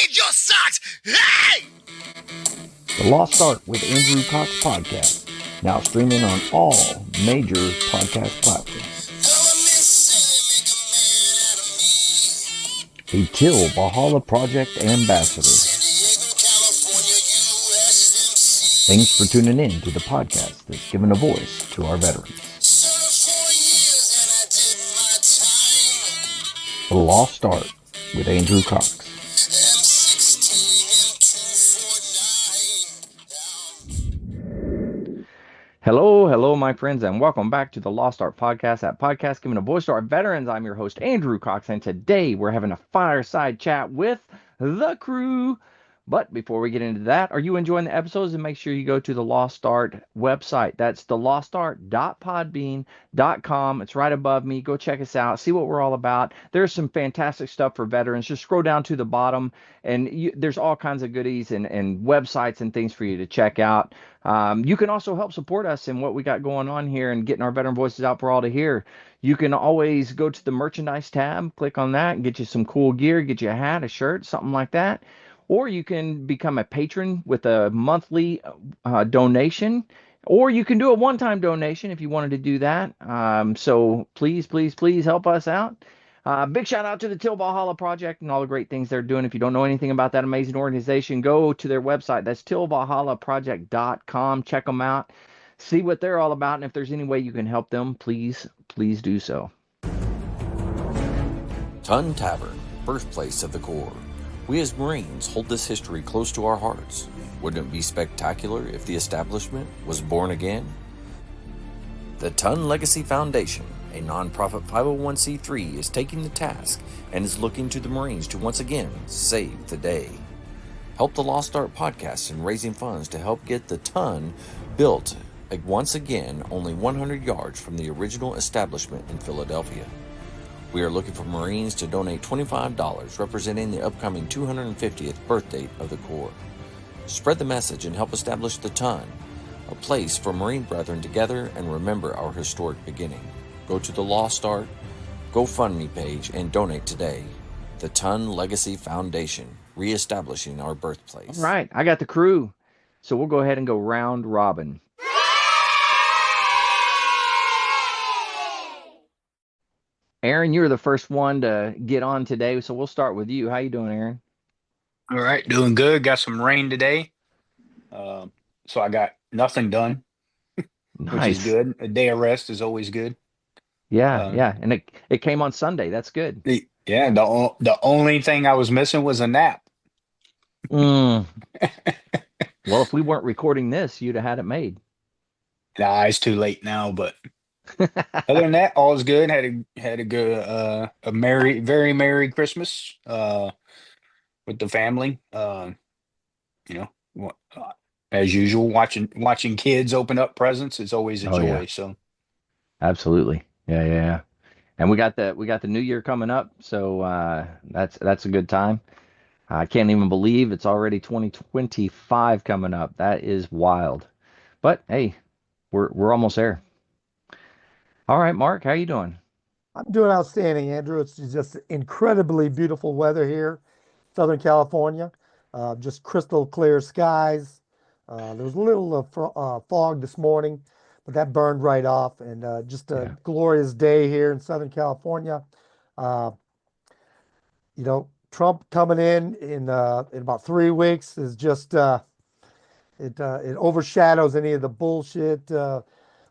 need your socks! Hey! The Lost Art with Andrew Cox podcast, now streaming on all major podcast platforms. A Till Valhalla Project ambassador. Thanks for tuning in to the podcast that's given a voice to our veterans. The Lost Art with Andrew Cox. Hello, my friends, and welcome back to the Lost Art Podcast, that podcast giving a voice to our veterans. I'm your host, Andrew Cox, and today we're having a fireside chat with the crew. But before we get into that, are you enjoying the episodes? And make sure you go to the Lost Art website. That's thelostart.podbean.com. It's right above me. Go check us out. See what we're all about. There's some fantastic stuff for veterans. Just scroll down to the bottom, and there's all kinds of goodies and websites and things for you to check out. You can also help support us in what we got going on here and getting our veteran voices out for all to hear. You can always go to the merchandise tab, click on that, and get you some cool gear, get you a hat, a shirt, something like that. Or you can become a patron with a monthly donation, or you can do a one-time donation if you wanted to do that. So please help us out. Big shout out to the Till Valhalla Project and all the great things they're doing. If you don't know anything about that amazing organization, go to their website. That's tillvalhallaproject.com. Check them out. See what they're all about. And if there's any way you can help them, please do so. Ton Tavern, birthplace of the Corps. We as Marines hold this history close to our hearts. Wouldn't it be spectacular if the establishment was born again? The Ton Legacy Foundation, a nonprofit 501c3, is taking the task and is looking to the Marines to once again save the day. Help the Lost Art podcast in raising funds to help get the Ton built once again only 100 yards from the original establishment in Philadelphia. We are looking for Marines to donate $25 representing the upcoming 250th birthday of the Corps. Spread the message and help establish the Ton, a place for Marine brethren to gather and remember our historic beginning. Go to the Lost Art GoFundMe page and donate today. The Ton Legacy Foundation, reestablishing our birthplace. All right, I got the crew. So we'll go ahead and go round robin. Aaron, you're the first one to get on today, so we'll start with you. How you doing, Aaron? All right, doing good. Got some rain today, so I got nothing done, Nice. which is good. A day of rest is always good. Yeah, and it came on Sunday. That's good. The only thing I was missing was a nap. Well, if we weren't recording this, you'd have had it made. Nah, it's too late now, but other than that, all is good. Had a good a very merry Christmas with the family. As usual, watching kids open up presents is always a joy. Yeah. So Absolutely. Yeah. And we got the new year coming up, so that's a good time. I can't even believe it's already 2025 coming up. That is wild. But hey, we're almost there. All right, Mark, how you doing? I'm doing outstanding, Andrew. It's just incredibly beautiful weather here, Southern California. Just crystal clear skies. There was a little fog this morning, but that burned right off. And just a glorious day here in Southern California. Trump coming in about 3 weeks is just it overshadows any of the bullshit.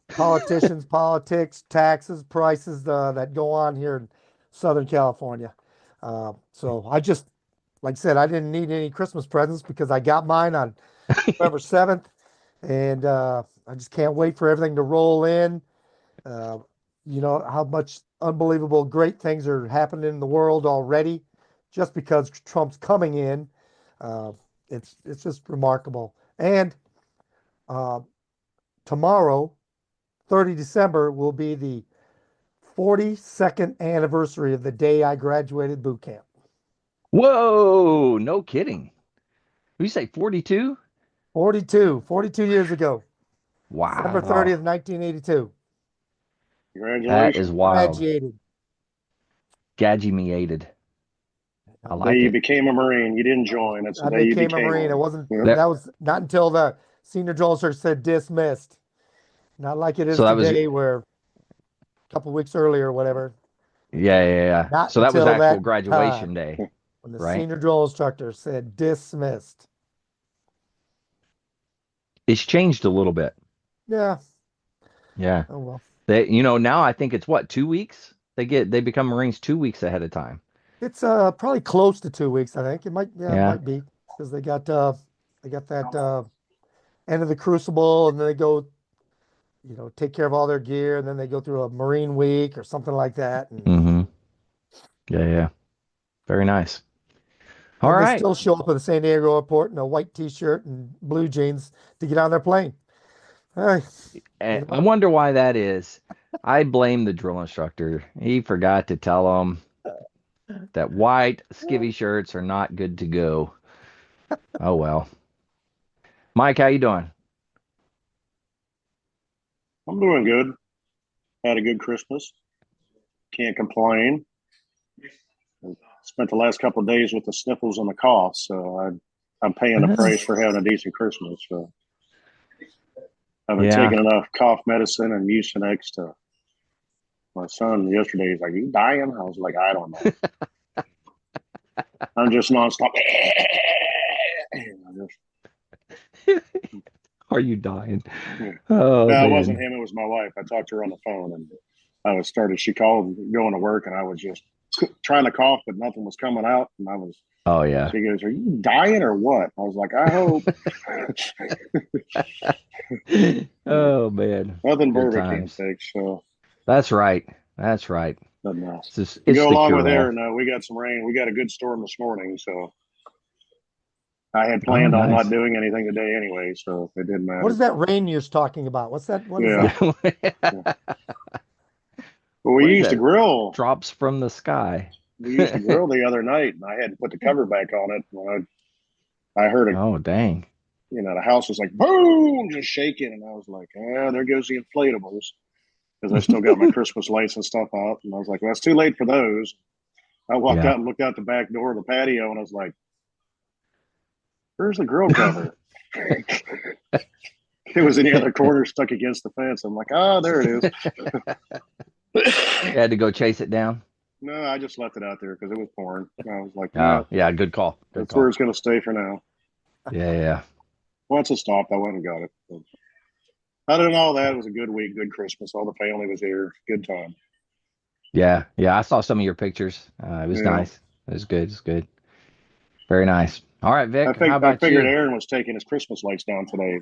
Politicians, politics, taxes, prices that go on here in Southern California. So I just, like I said, I didn't need any Christmas presents because I got mine on November 7th. And I just can't wait for everything to roll in. How much unbelievable great things are happening in the world already just because Trump's coming in. It's just remarkable. And tomorrow, 30 December, will be the 42nd anniversary of the day I graduated boot camp. Whoa, no kidding. You say 42? 42 years ago. Wow. December 30th, 1982. Congratulations. That is wild. Graduated. Gadgy-me-ated. I The like day you it. became a Marine, you didn't join. It's the I day you became a became Marine. It one. wasn't. Yeah. That was not until the senior drill instructor said dismissed. Not like it is So that was today, where a couple weeks earlier or whatever. yeah. Not So that was until actual that graduation time day, when the right? senior drill instructor said dismissed. It's changed a little bit. Yeah. Yeah. Oh well. They, now I think it's what, 2 weeks? They become Marines 2 weeks ahead of time. It's probably close to 2 weeks, I think. It Yeah. might be because they got that end of the crucible, and then they go, take care of all their gear, and then they go through a Marine week or something like that. And Mm-hmm. Yeah. Very nice. All then they right. still show up at the San Diego airport in a white t-shirt and blue jeans to get on their plane. Hey, And I wonder why that is. I blame the drill instructor. He forgot to tell them that white skivvy shirts are not good to go. Oh well. Mike, how you doing? I'm doing good. Had a good Christmas. Can't complain. Spent the last couple of days with the sniffles and the cough, so I'm paying the price for having a decent Christmas. So I've been Yeah. taking enough cough medicine and Mucinex to my son yesterday. He's like, "You dying?" I was like, "I don't know. I'm just nonstop." Are you dying? Yeah. Oh No, it man. wasn't him. It was my wife. I talked to her on the phone, and she called going to work, and I was just trying to cough, but nothing was coming out. And Oh yeah. she goes, "Are you dying or what?" I was like, "I hope." Oh man. Nothing Good bourbon can't times. fix. So, That's right. That's right. but It's to it's go the along with cure all. there, no, we got some rain. We got a good storm this morning, so I had Oh, planned on not nice. doing anything today anyway, so it didn't what is matter. that rain you're talking about? What's that? What is Yeah. that? Well, What we is used to that? grill. Drops from the sky. We used to grill the other night, and I had to put the cover back on it. When I heard a Oh dang. the house was like boom, just shaking, and I was like, "Yeah, there goes the inflatables," because I still got my Christmas lights and stuff out, and I was like, "Well, it's too late for those." I walked Yeah. out and looked out the back door of the patio, and I was like, "Where's the grill cover?" It was in the other corner, stuck against the fence. I'm like, "Oh, there it You is." had to go chase it down. No, I just left it out there because it was pouring. I was like, Oh "No, yeah, good call. Good that's where call. it's going to stay for now." Yeah. Once it stopped, I went and got it. But other than all that, it was a good week, good Christmas. All the family was here, good time. Yeah. I saw some of your pictures. It was Yeah. nice. It was good. It's good. Very nice. All right, Vic. How I about figured you? Aaron was taking his Christmas lights down today.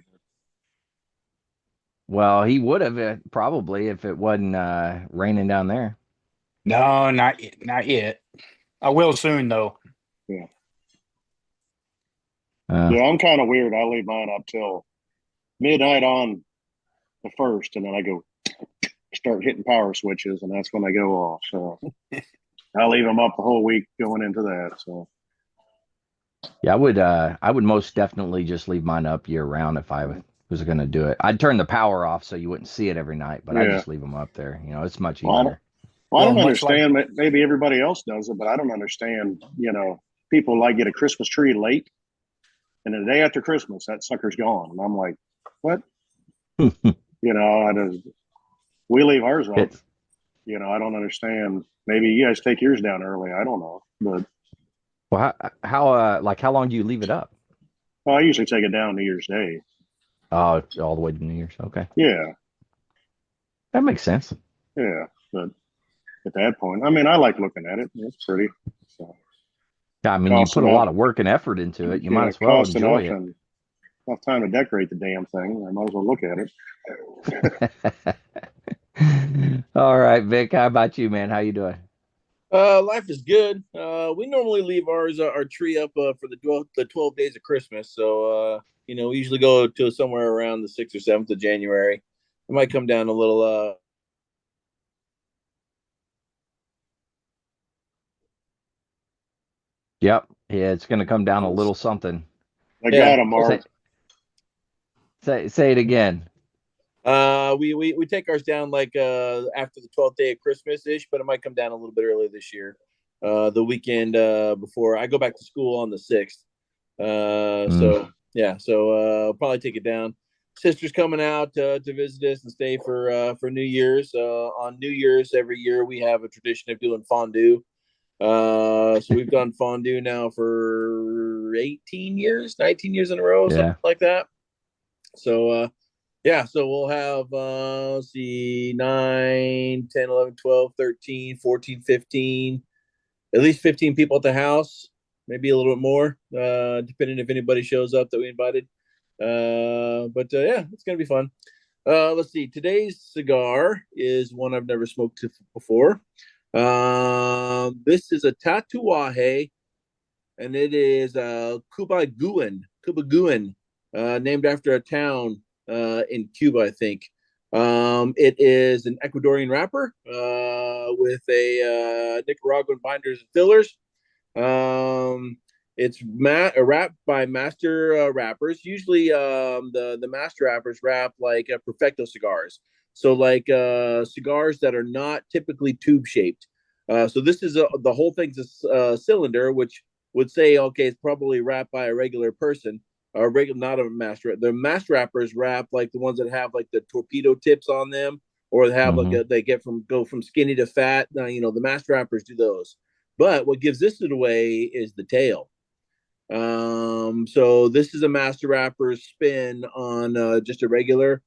Well, he would have probably if it wasn't raining down there. No, not yet. Not yet. I will soon though. Yeah. Uh, Yeah, I'm kind of weird. I leave mine up till midnight on the first, and then I go start hitting power switches, and that's when they go off. So I leave them up the whole week going into that. So yeah, I would most definitely just leave mine up year round if I was going to do it. I'd turn the power off so you wouldn't see it every night, but I yeah. just leave them up there. It's much Well, easier. I don't Well, much like understand. Maybe everybody else does it, but I don't understand. People like get a Christmas tree late, and the day after Christmas, that sucker's gone. And I'm like, what? We leave ours up. It's I don't understand. Maybe you guys take yours down early. I don't know, but well, how long do you leave it up? I usually take it down New Year's Day. Oh, all the way to New Year's. Okay, Yeah, that makes sense. yeah. But at that point, I mean, I like looking at it. It's pretty. So Yeah, I mean, you cost put a enough. lot of work and effort into it. You might Yeah, as well cost enough enjoy and enough time to decorate the damn thing. I might as well look at it. it. All right, Vic. How about you, man? How you doing? Life is good. We normally leave our tree up for the 12 days of Christmas. So we usually go to somewhere around the 6th or 7th of January. It might come down a little. Yep. Yeah, it's going to come down a little something. I Yeah. got him, Mark. Say it again. We take ours down like after the 12th day of Christmas ish, but it might come down a little bit earlier this year. the weekend before I go back to school on the 6th. Mm. So yeah, so I'll probably take it down. Sister's coming out to visit us and stay for New Year's. On New Year's every year we have a tradition of doing fondue. So we've done fondue now for 18 years, 19 years in a row, something Yeah. like that. So yeah, so we'll have let's see, 9, 10, 11, 12, 13, 14, 15, at least 15 people at the house, maybe a little bit more, depending if anybody shows up that we invited. But yeah, it's gonna be fun. Let's see. Today's cigar is one I've never smoked before. This is a Tatuaje, and it is Cuba named after a town in Cuba, I think. It is an Ecuadorian wrapper with a Nicaraguan binders and fillers. It's wrapped by master wrappers. Usually, the master wrappers wrap like Perfecto cigars. So like cigars that are not typically tube shaped. So this is the whole thing's a cylinder, which would say, okay, it's probably wrapped by a regular person, or regular, not a master. The master wrappers wrap like the ones that have like the torpedo tips on them, or they have Mhm. they go from skinny to fat. Now, the master wrappers do those. But what gives this away is the tail. So this is a master wrapper spin on just a regular.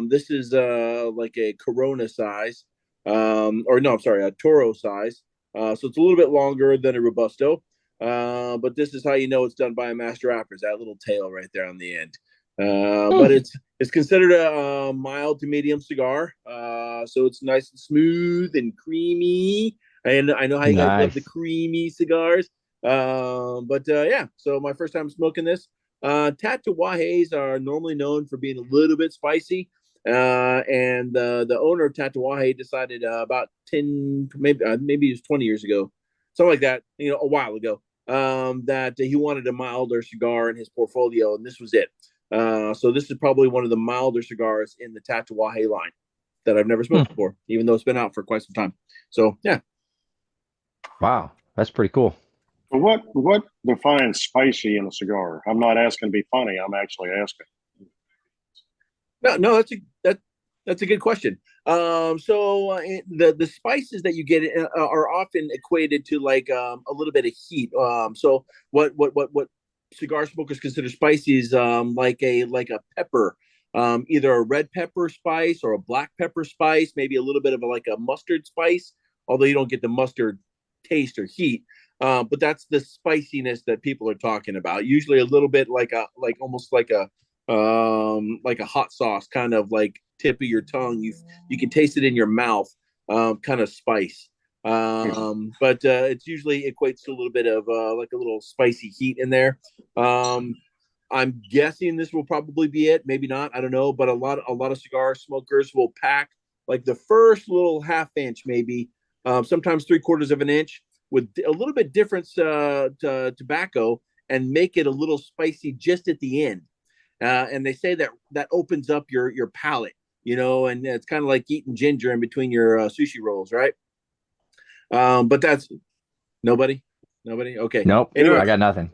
This is like a Corona size, or no, I'm sorry, a Toro size. So it's a little bit longer than a Robusto. But this is how you know it's done by a master wrapper, is that little tail right there on the end. But it's considered a mild to medium cigar. So it's nice and smooth and creamy. And I know how you guys love the Nice. creamy cigars. But yeah, so my first time smoking this. Tatuajes are normally known for being a little bit spicy. And the owner of Tatuaje decided about 10, maybe it was 20 years ago, something like that, a while ago, that he wanted a milder cigar in his portfolio, and this was it. So this is probably one of the milder cigars in the Tatuaje line that I've never smoked before, even though it's been out for quite some time. So yeah. Wow, that's pretty cool. What defines spicy in a cigar? I'm not asking to be funny. I'm actually asking. No, that's a good question. So the spices that you get are often equated to like a little bit of heat. So what cigar smokers consider spicy is like a pepper, either a red pepper spice or a black pepper spice, maybe a little bit of like a mustard spice, although you don't get the mustard taste or heat. But that's the spiciness that people are talking about. Usually a little bit almost like a hot sauce, kind of like tip of your tongue. You can taste it in your mouth, kind of spice. But it's usually equates to a little bit of like a little spicy heat in there. I'm guessing this will probably be it. Maybe not. I don't know. But a lot of cigar smokers will pack like the first little half inch, maybe sometimes 3/4 of an inch, with a little bit different tobacco, and make it a little spicy just at the end. And they say that opens up your palate, and it's kind of like eating ginger in between your sushi rolls, right? But that's nobody. Okay. Nope, Anyway, I got nothing.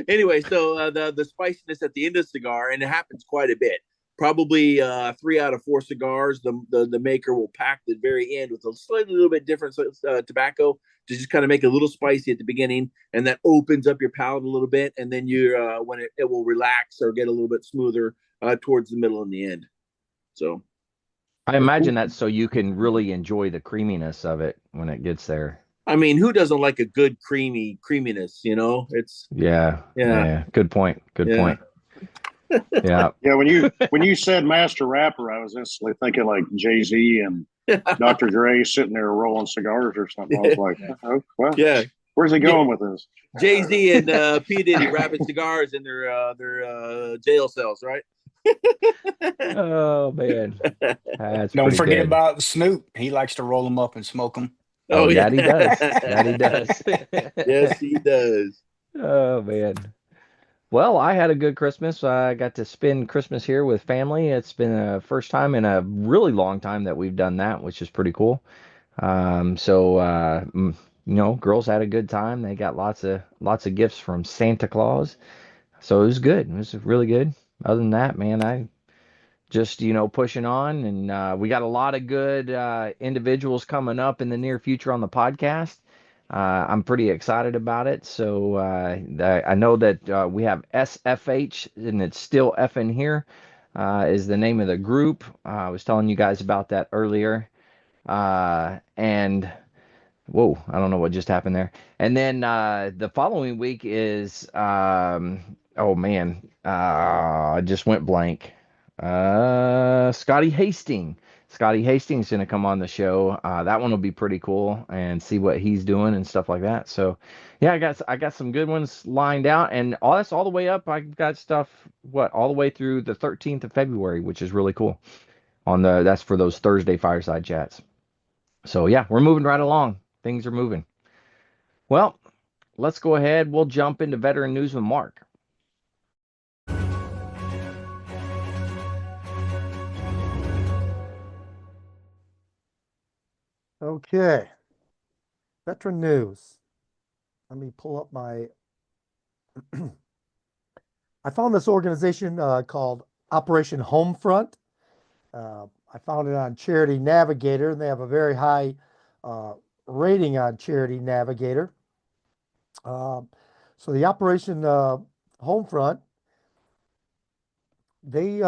anyway, so the spiciness at the end of the cigar, and it happens quite a bit. Probably 3 out of 4 cigars, the maker will pack the very end with a slightly little bit different tobacco to just kind of make it a little spicy at the beginning, and that opens up your palate a little bit, and then when it will relax or get a little bit smoother towards the middle and the end. So I imagine that's so you can really enjoy the creaminess of it when it gets there. I mean, who doesn't like a good creaminess? It's Yeah. Good point. Yeah. Yeah, when you said master rapper, I was instantly thinking like Jay-Z and Dr. Dre sitting there rolling cigars or something. I was like, oh, well, yeah. Where's he going with this? Jay-Z and P. Diddy wrapping cigars in their jail cells, right? Oh man, that's Don't pretty forget good. about Snoop. He likes to roll them up and smoke them. Oh, yeah. that he does. That he does. Yes, he does. Oh man. Well, I had a good Christmas. I got to spend Christmas here with family. It's been a first time in a really long time that we've done that, which is pretty cool. So girls had a good time. They got lots of gifts from Santa Claus. So it was good. It was really good. Other than that, man, I just, pushing on, and we got a lot of good individuals coming up in the near future on the podcast. I'm pretty excited about it. So I know that we have SFH, and it's still F in here, is the name of the group. I was telling you guys about that earlier. And whoa, I don't know what just happened there. And then the following week is, oh man, I just went blank. Scotty Hastings. Scotty Hastings is going to come on the show. That one will be pretty cool and see what he's doing and stuff like that. So, yeah, I got some good ones lined out, and that's all the way up. I got stuff all the way through the 13th of February, which is really cool. That's for those Thursday fireside chats. So yeah, we're moving right along. Things are moving. Well, let's go ahead. We'll jump into veteran news with Mark. Okay. Veteran news. Let me pull up my. I found this organization called Operation Homefront. I found it on Charity Navigator, and they have a very high rating on Charity Navigator. So the Operation Homefront, they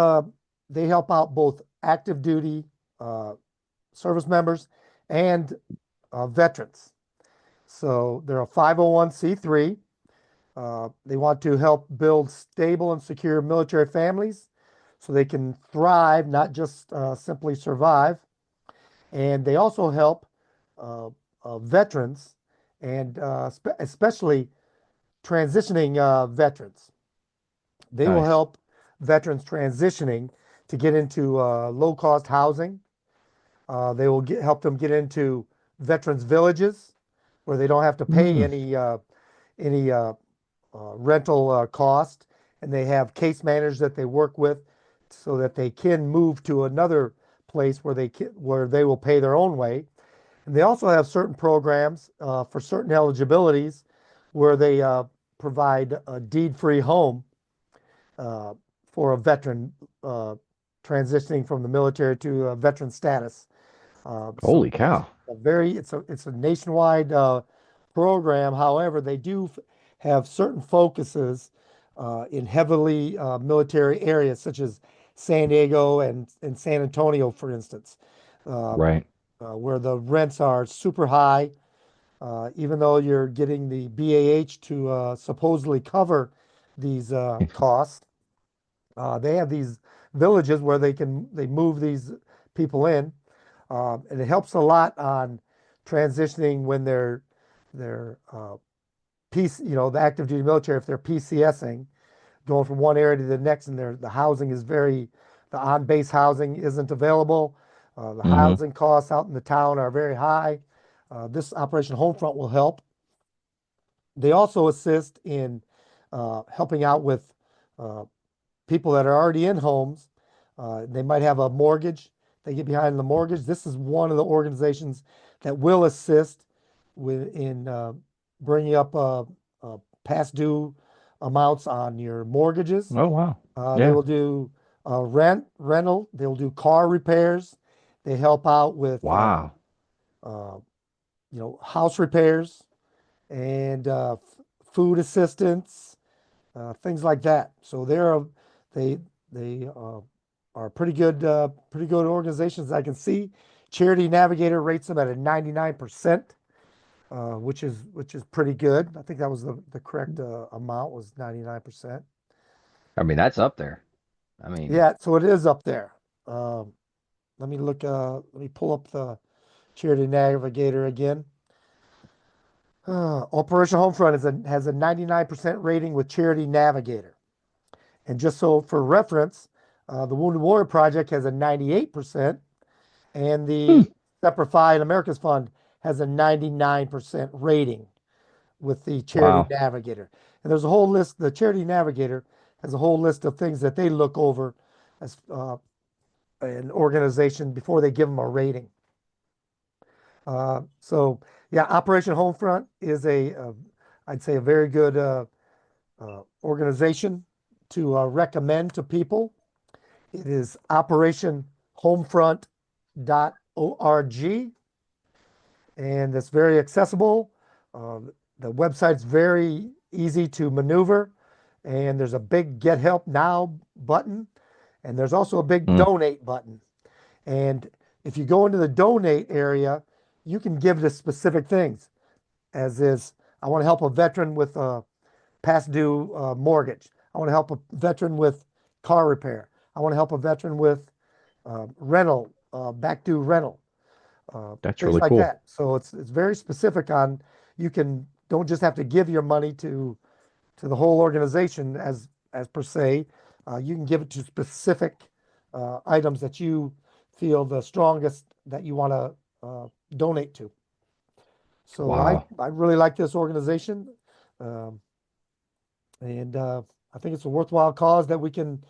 help out both active duty service members and veterans. So they're a 501c3. They want to help build stable and secure military families so they can thrive, not just simply survive. And they also help veterans, and especially transitioning veterans. They will Nice. help veterans transitioning to get into low-cost housing. They will help them get into veterans villages where they don't have to pay any rental cost, and they have case managers that they work with so that they can move to another place where they will pay their own way. And they also have certain programs for certain eligibilities where they provide a deed-free home for a veteran transitioning from the military to a veteran status. Holy cow. It's a nationwide program. However, they do have certain focuses in heavily military areas such as San Diego and San Antonio, for instance, Right. where the rents are super high. Even though you're getting the BAH to supposedly cover these costs, they have these villages where they move these people in, and it helps a lot on transitioning when they're the active duty military, if they're PCSing, going from one area to the next, and the housing is the on-base housing isn't available. The housing costs out in the town are very high. This Operation Homefront will help. They also assist in helping out with people that are already in homes. They might have a mortgage. They get behind the mortgage. This is one of the organizations that will assist in bringing up past due amounts on your mortgages. Oh wow. They Yeah. will do rental. They will do car repairs. They help out with Wow. house repairs and food assistance, things like that. So they are pretty good organizations. I can see Charity Navigator rates them at a 99%, which is pretty good. I think that was the correct amount was 99%. I mean, that's up there. I mean, Yeah, so it is up there. Let me pull up the Charity Navigator again. Operation Homefront has a 99% rating with Charity Navigator. And just so for reference, the Wounded Warrior Project has a 98%, and the Separate America's Fund has a 99% rating with the Charity Wow. Navigator. And there's a whole list. The Charity Navigator has a whole list of things that they look over as an organization before they give them a rating. So yeah, Operation Homefront is I'd say a very good organization to recommend to people. It is operationhomefront.org, and it's very accessible. The website's very easy to maneuver, and there's a big Get Help Now button, and there's also a big Donate button. And if you go into the Donate area, you can give to specific things, as is, I want to help a veteran with a past due mortgage. I want to help a veteran with car repair. I want to help a veteran with rental, back due rental. That's things really like cool. that. So it's very specific on, don't just have to give your money to the whole organization as per se. You can give it to specific items that you feel the strongest that you want to donate to. So Wow. I really like this organization, and I think it's a worthwhile cause that we can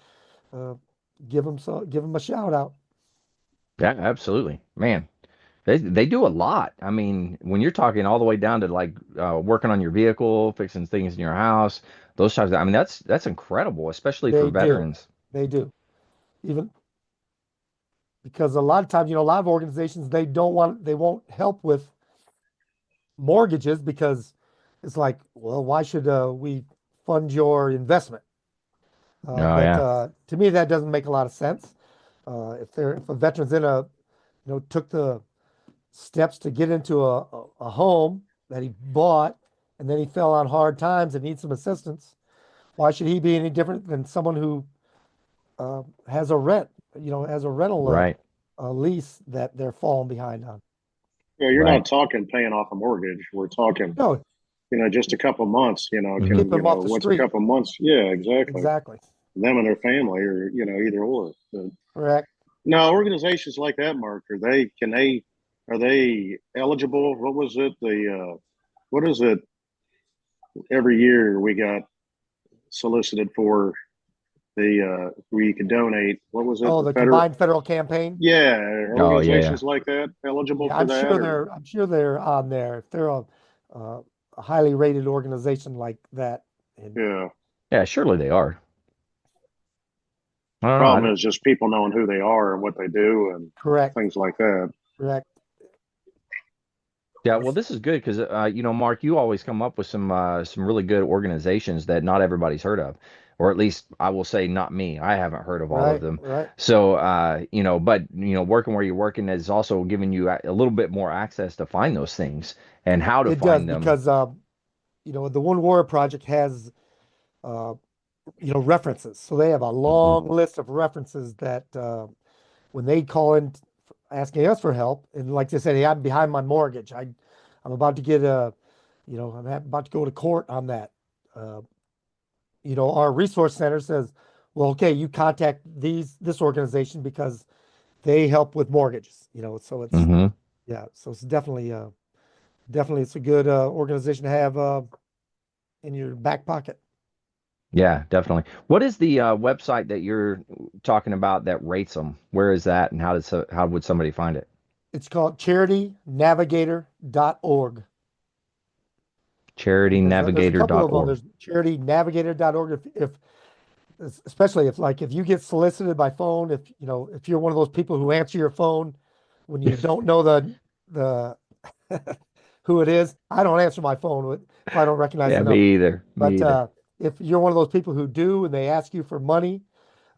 give them a shout out. Yeah, absolutely. Man, they do a lot. I mean, when you're talking all the way down to like working on your vehicle, fixing things in your house, those types of, I mean, that's incredible, especially for They do. veterans. They do. Even because a lot of times, a lot of organizations, they won't help with mortgages because it's like, well, why should we fund your investment? Oh, But yeah. to me, that doesn't make a lot of sense. If a veteran's took the steps to get into a home that he bought, and then he fell on hard times and needs some assistance, why should he be any different than someone who has a rental Right. lease that they're falling behind on? Yeah, you're Right. not talking paying off a mortgage. We're talking, No, just a couple months. Mhm. keep them off the What's a street. couple months? Yeah, exactly. Exactly. Them and their family, or either or. But Correct. no, organizations like that, Mark, are they eligible? What was it? What is it? Every year we got solicited for where you could donate. What was it? Oh, the combined federal campaign. Yeah, are Oh, yeah, yeah. organizations like that eligible Yeah, for that? Or I'm sure they're on there. If they're a highly rated organization like that. And yeah, Yeah, surely they are. I don't know. problem is just people knowing who they are and what they do and correct. things like that. Correct. Yeah, well, this is good because Mark, you always come up with some really good organizations that not everybody's heard of, or at least I will say not me. I haven't heard of all of Right. them. Right. So, but working where you're working is also giving you a little bit more access to find those things and how to It does find them. because the One Warrior Project has references. So they have a long list of references that when they call in asking us for help, and like they said, hey, I'm behind my mortgage. I'm about to get I'm about to go to court on that. Our resource center says, well, okay, you contact this organization because they help with mortgages. So it's Hmm. yeah, so it's definitely it's a good organization to have in your back pocket. Yeah, definitely. What is the website that you're talking about that rates them? Where is that, and how would somebody find it? It's called charitynavigator.org. There's a couple of them. Charitynavigator.org. There's charitynavigator.org. If especially if you get solicited by phone, if you're one of those people who answer your phone when you don't know the who it is. I don't answer my phone if I don't recognize Yeah, the number. me either. Me But either. if you're one of those people who do and they ask you for money,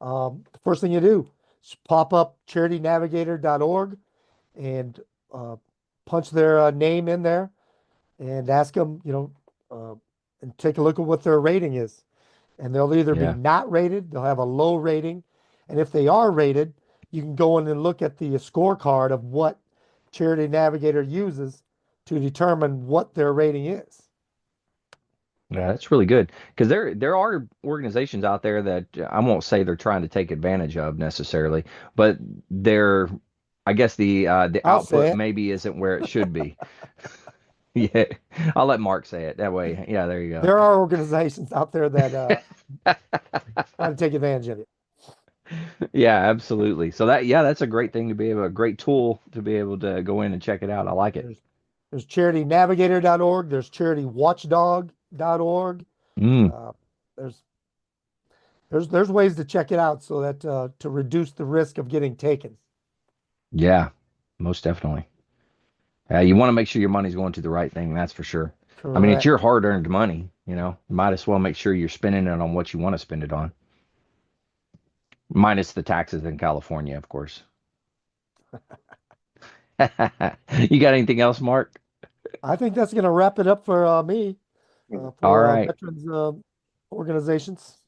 the first thing you do is pop up charitynavigator.org and punch their name in there and ask them, and take a look at what their rating is. And they'll either be Yeah. not rated, they'll have a low rating. And if they are rated, you can go in and look at the scorecard of what Charity Navigator uses to determine what their rating is. Yeah, that's really good because there are organizations out there that I won't say they're trying to take advantage of necessarily, but I guess the I'll say output it. maybe isn't where it should be. Yeah, I'll let Mark say it that way. Yeah, there you go. There are organizations out there that try to take advantage of it. Yeah, absolutely. So that's a great thing to be able, a great tool to be able to go in and check it out. I like it. There's charitynavigator.org. There's charitywatchdog.org. Mm, Uh, there's there's ways to check it out so that to reduce the risk of getting taken. yeah, most definitely. You want to make sure your money's going to the right thing. That's for sure. I mean, it's Correct. your hard-earned money. Might as well make sure you're spending it on what you want to spend it on, minus the taxes in California, of course. You got anything else, Mark? I think that's going to wrap it up for me All for right. veterans organizations.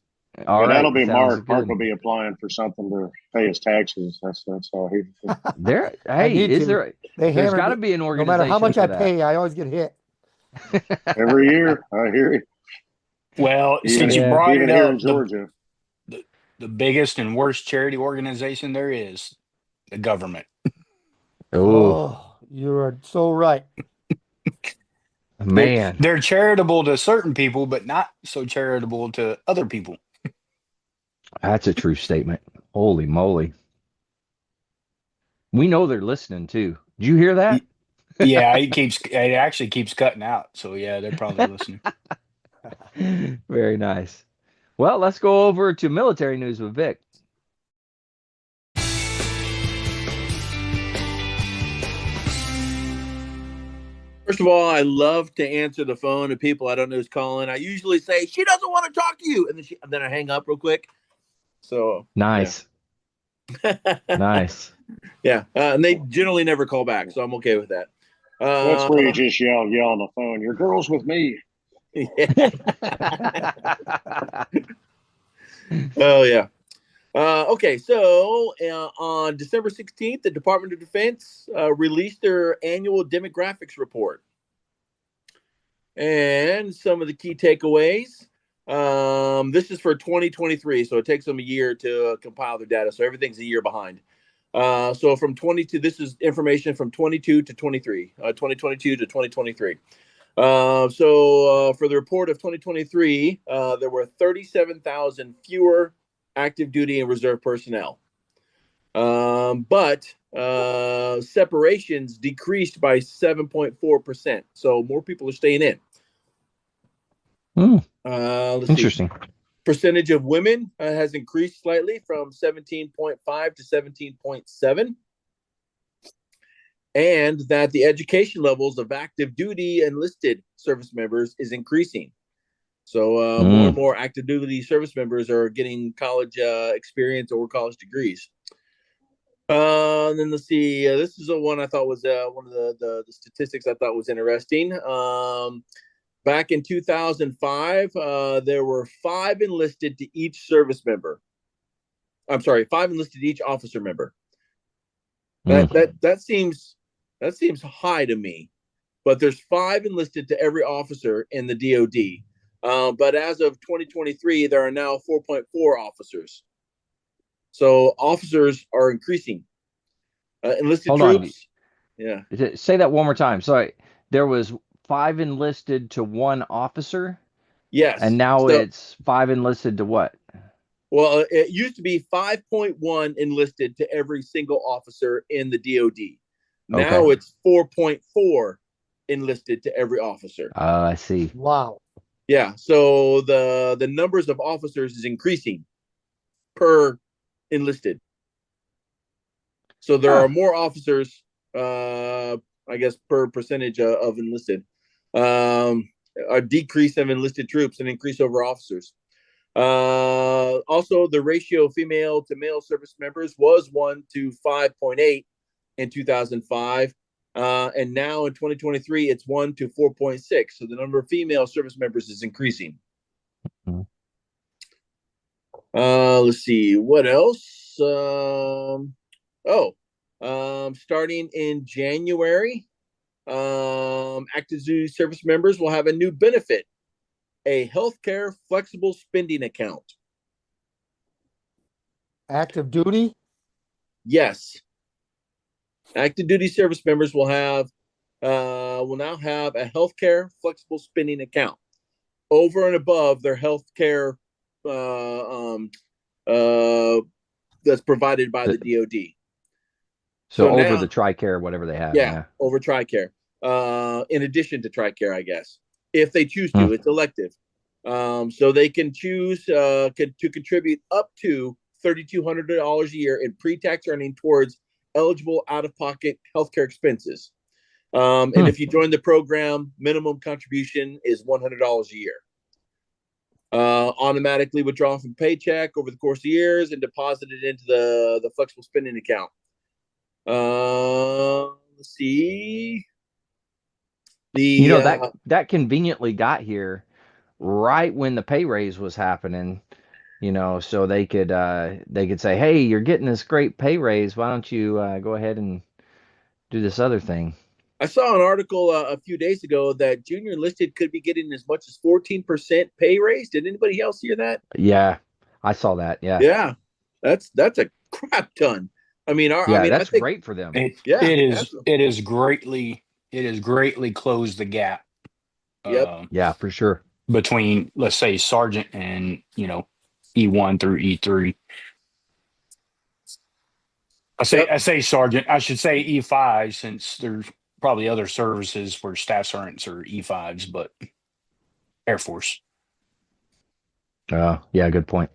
All Yeah, that'll right. be Sounds Mark. Mark will good. be applying for something to pay his taxes. That's all he. There, I hey, need is to. there, They there's hammer got to me. be an No matter how organization much for I that. pay, I always get hit. Every year, I hear you. Well, Even since you Yeah. brought even it here in up, Georgia. the biggest and worst charity organization there is the government. Oh, Oh, you are so right. They're man. they're charitable to certain people, but not so charitable to other people. That's a true statement. Holy moly. We know they're listening too. Did you hear that? Yeah, it actually keeps cutting out. So yeah, they're probably listening. Very nice. Well, let's go over to military news with Vic. First of all, I love to answer the phone to people I don't know who's calling. I usually say she doesn't want to talk to you, and then I hang up real quick. So yeah, Nice. Nice. yeah, and they generally never call back, so I'm okay with that. That's where you Uh, just yell on the phone. Your girl's with me. yeah. Oh yeah. Okay, so on December 16th, the Department of Defense released their annual demographics report. And some of the key takeaways. This is for 2023, so it takes them a year to compile their data. So everything's a year behind. So from 22, this is information from 22 to 23, 2022 to 2023. For the report of 2023, there were 37,000 fewer active duty and reserve personnel. But separations decreased by 7.4%. So more people are staying in. Hmm, Let's see. interesting. Percentage of women has increased slightly from 17.5 to 17.7. And that the education levels of active duty enlisted service members is increasing. So more and more active duty service members are getting college experience or college degrees. Then let's see. This is the one I thought was one of the statistics I thought was interesting. Back in 2005, there were 5 enlisted to each service member. I'm sorry, 5 enlisted to each officer member. That seems high to me, but there's 5 enlisted to every officer in the DoD. But as of 2023, there are now 4.4 officers. So officers are increasing. Enlisted Hold troops. on. Yeah. Say that one more time. Sorry. There was 5 enlisted to 1 officer, Yes. and now So, it's 5 enlisted to what? well, it used to be 5.1 enlisted to every single officer in the DoD. Now Okay. it's 4.4 enlisted to every officer. I see. Wow. Yeah. So the numbers of officers is increasing per enlisted. So there are more officers, I guess, per percentage of enlisted. A decrease of enlisted troops and increase over officers. Also, the ratio of female to male service members was 1 to 5.8 in 2005. And now in 2023, it's 1 to 4.6. So the number of female service members is increasing. Mm-hmm. Let's see. What else? Starting in January, active duty service members will have a new benefit, a healthcare flexible spending account. Active duty? Yes. Active duty service members will now have a healthcare flexible spending account over and above their healthcare that's provided by the DoD. So So over now- the TRICARE, whatever they have. Yeah, over TRICARE. In addition to TRICARE, I guess, if they choose to, it's elective. So they can choose to contribute up to $3,200 a year in pre-tax earning towards eligible out-of-pocket healthcare expenses. And if you join the program, minimum contribution is $100 a year. Automatically withdrawn from paycheck over the course of years and deposited into the flexible spending account. Let's see. That conveniently got here right when the pay raise was happening, so they could say, hey, you're getting this great pay raise. Why don't you go ahead and do this other thing? I saw an article a few days ago that junior enlisted could be getting as much as 14% pay raise. Did anybody else hear that? Yeah, I saw that. Yeah. Yeah. That's a crap ton. That's great for them. It is greatly closed the gap. Yep. Yeah, for sure. Between, let's say, sergeant and E1 through E3. I say sergeant. I should say E5, since there's probably other services where staff sergeants are E5s, but Air Force. Yeah, good point.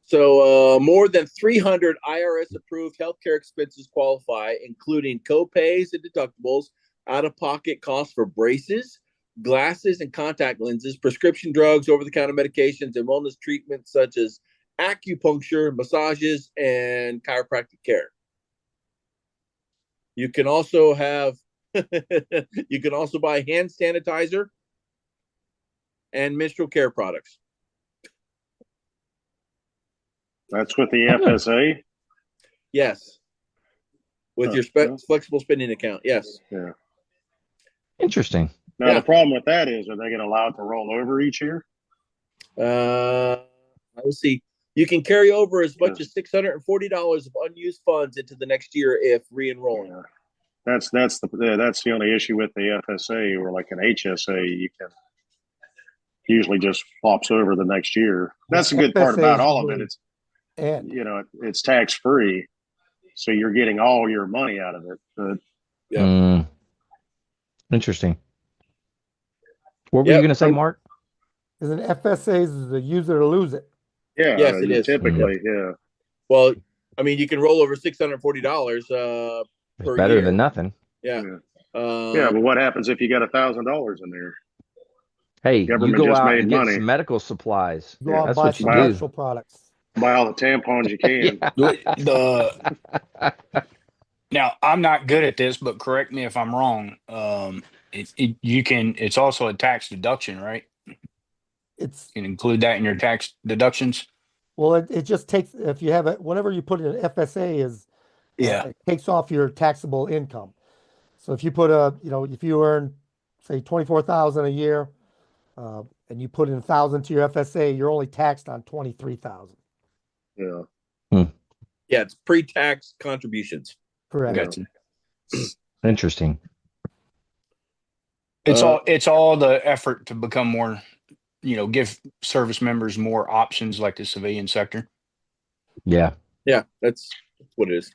So more than 300 IRS-approved healthcare expenses qualify, including co-pays and deductibles, out-of-pocket costs for braces, glasses and contact lenses, prescription drugs, over-the-counter medications, and wellness treatments such as acupuncture, massages, and chiropractic care. You can also have you can also buy hand sanitizer and menstrual care products. That's with the FSA? Yes. With your flexible spending account. Yes. Yeah. Interesting. Now, the problem with that is, are they going to allow it to roll over each year? Let's see. You can carry over as much as $640 of unused funds into the next year if re-enrolling. Yeah. That's the only issue with the FSA, or like an HSA, you can usually just flops over the next year. That's the good part about all of it. It's tax free, so you're getting all your money out of it. But, interesting. What were you going to say, Mark? Is an FSA is a use it or lose it? Yeah, yes, it is typically. Yeah. Well, you can roll over $640 per better year. than nothing. Yeah. But what happens if you got $1,000 in there? Hey, Government you go just out made and money. get some medical supplies. Go out and That's buy what you some do. natural products. Buy all the tampons you can. Now, I'm not good at this, but correct me if I'm wrong. It's also a tax deduction, right? You can include that in your tax deductions. Well, it just takes, if you have it, whenever you put in an FSA it takes off your taxable income. So if you put if you earn, say, 24,000 a year, and you put in 1,000 to your FSA, you're only taxed on 23,000. Yeah. Yeah, it's pre-tax contributions. Correct. Gotcha. Interesting. It's all the effort to become more, give service members more options, like the civilian sector. Yeah. Yeah, that's what it is.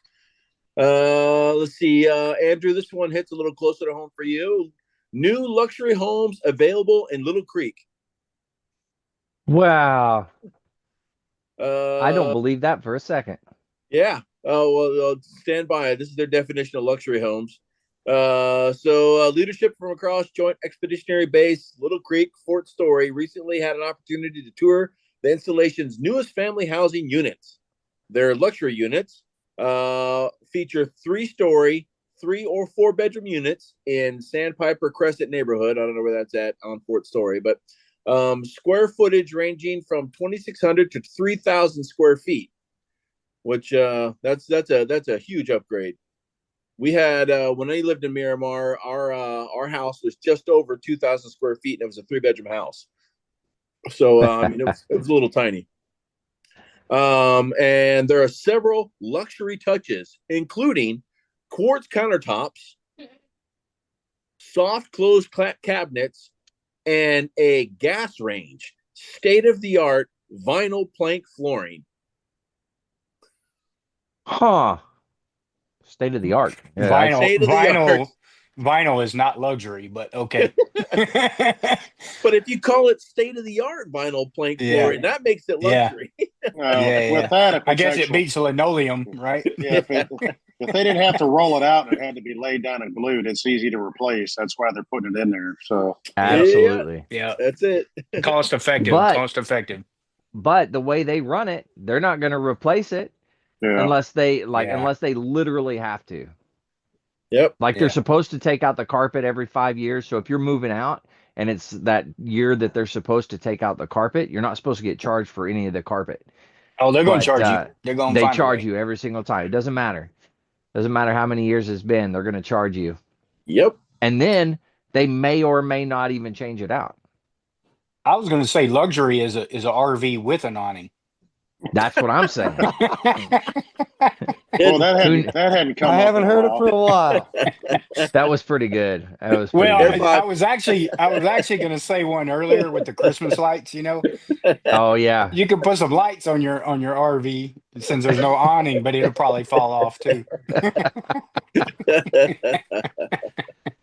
Let's see, Andrew, this one hits a little closer to home for you. New luxury homes available in Little Creek. Wow. I don't believe that for a second. Yeah. Oh, well, stand by. This is their definition of luxury homes. So leadership from across Joint Expeditionary Base Little Creek, Fort Story, recently had an opportunity to tour the installation's newest family housing units. Their luxury units feature 3-story, 3 or 4 bedroom units in Sandpiper Crescent neighborhood. I don't know where that's at on Fort Story, but square footage ranging from 2,600 to 3,000 square feet, which that's a huge upgrade. We had when I lived in Miramar, our house was just over 2,000 square feet, and it was a 3-bedroom house. So it was a little tiny. And there are several luxury touches, including quartz countertops, soft closed cabinets, and a gas range, state-of-the-art vinyl plank flooring. Huh. State of the art. Yeah, that's- Vinyl, State of the art. vinyl is not luxury, but okay. But if you call it state of the art vinyl plank Yeah. flooring, that makes it Yeah. luxury. Yeah. With that, if I it's guess it actual- beats linoleum, right? Yeah, if they didn't have to roll it out and it had to be laid down and glued, it's easy to replace. That's why they're putting it in there. So absolutely. Yeah. That's it. Cost effective. But- Cost effective. But the way they run it, they're not going to replace it yeah, unless they Yeah. unless they literally have to. Yep. Like Yeah. they're supposed to take out the carpet every 5 years. So if you're moving out and it's that year that they're supposed to take out the carpet, you're not supposed to get charged for any of the carpet. Oh, they're going But, to charge you. They're going to They find charge a way. you every single time. It doesn't matter. Doesn't matter how many years it's been. They're going to charge you. Yep. And then they may or may not even change it out. I was going to say luxury is a RV with an awning. That's what I'm saying. well, that hadn't come. I up haven't in a heard it while. for a while. That was pretty good. That was pretty Well, good. I was actually going to say one earlier with the Christmas lights. You know, Oh yeah. you could put some lights on your RV since there's no awning, but it'll probably fall off too.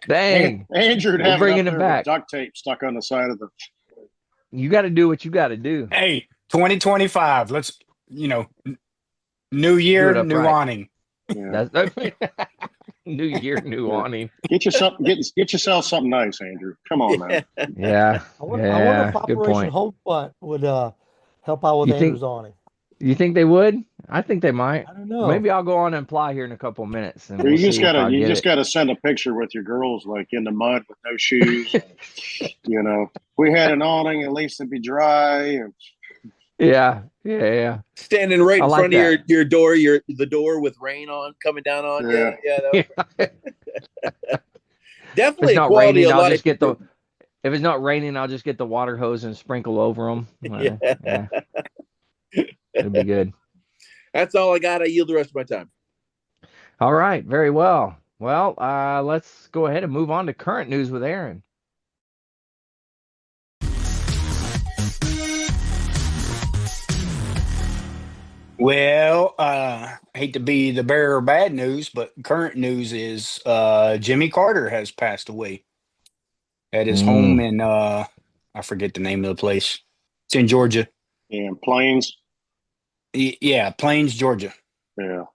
Dang. Andrew'd We're have bringing it, up it there back. with duct tape stuck on the side of the. You got to do what you got to do. Hey, 2025. Let's new Do year, it new upright. awning. Yeah. That's new year, new awning. Get yourself something nice, Andrew. Come on, man. Yeah. I wonder Yeah. if Good Operation point. Homefront would help out with You think- Andrew's awning. You think they would? I think they might. I don't know. Maybe I'll go on and apply here in a couple of minutes, and You we'll just see if I you get just it. gotta send a picture with your girls like in the mud with no shoes. We had an awning, at least it'd be dry. And Yeah. Standing right I in like front that. of your door, the door with rain on coming down on. Yeah. That If definitely it's not quality raining, of I'll life. just get the. If it's not raining, I'll just get the water hose and sprinkle over them. Yeah. It'll be good. That's all I got. I yield the rest of my time. All right, very well. Well, let's go ahead and move on to current news with Aaron. Well, I hate to be the bearer of bad news, but current news is Jimmy Carter has passed away at his home in I forget the name of the place. It's in Georgia. And planes. Yeah, Plains, Georgia. Yeah.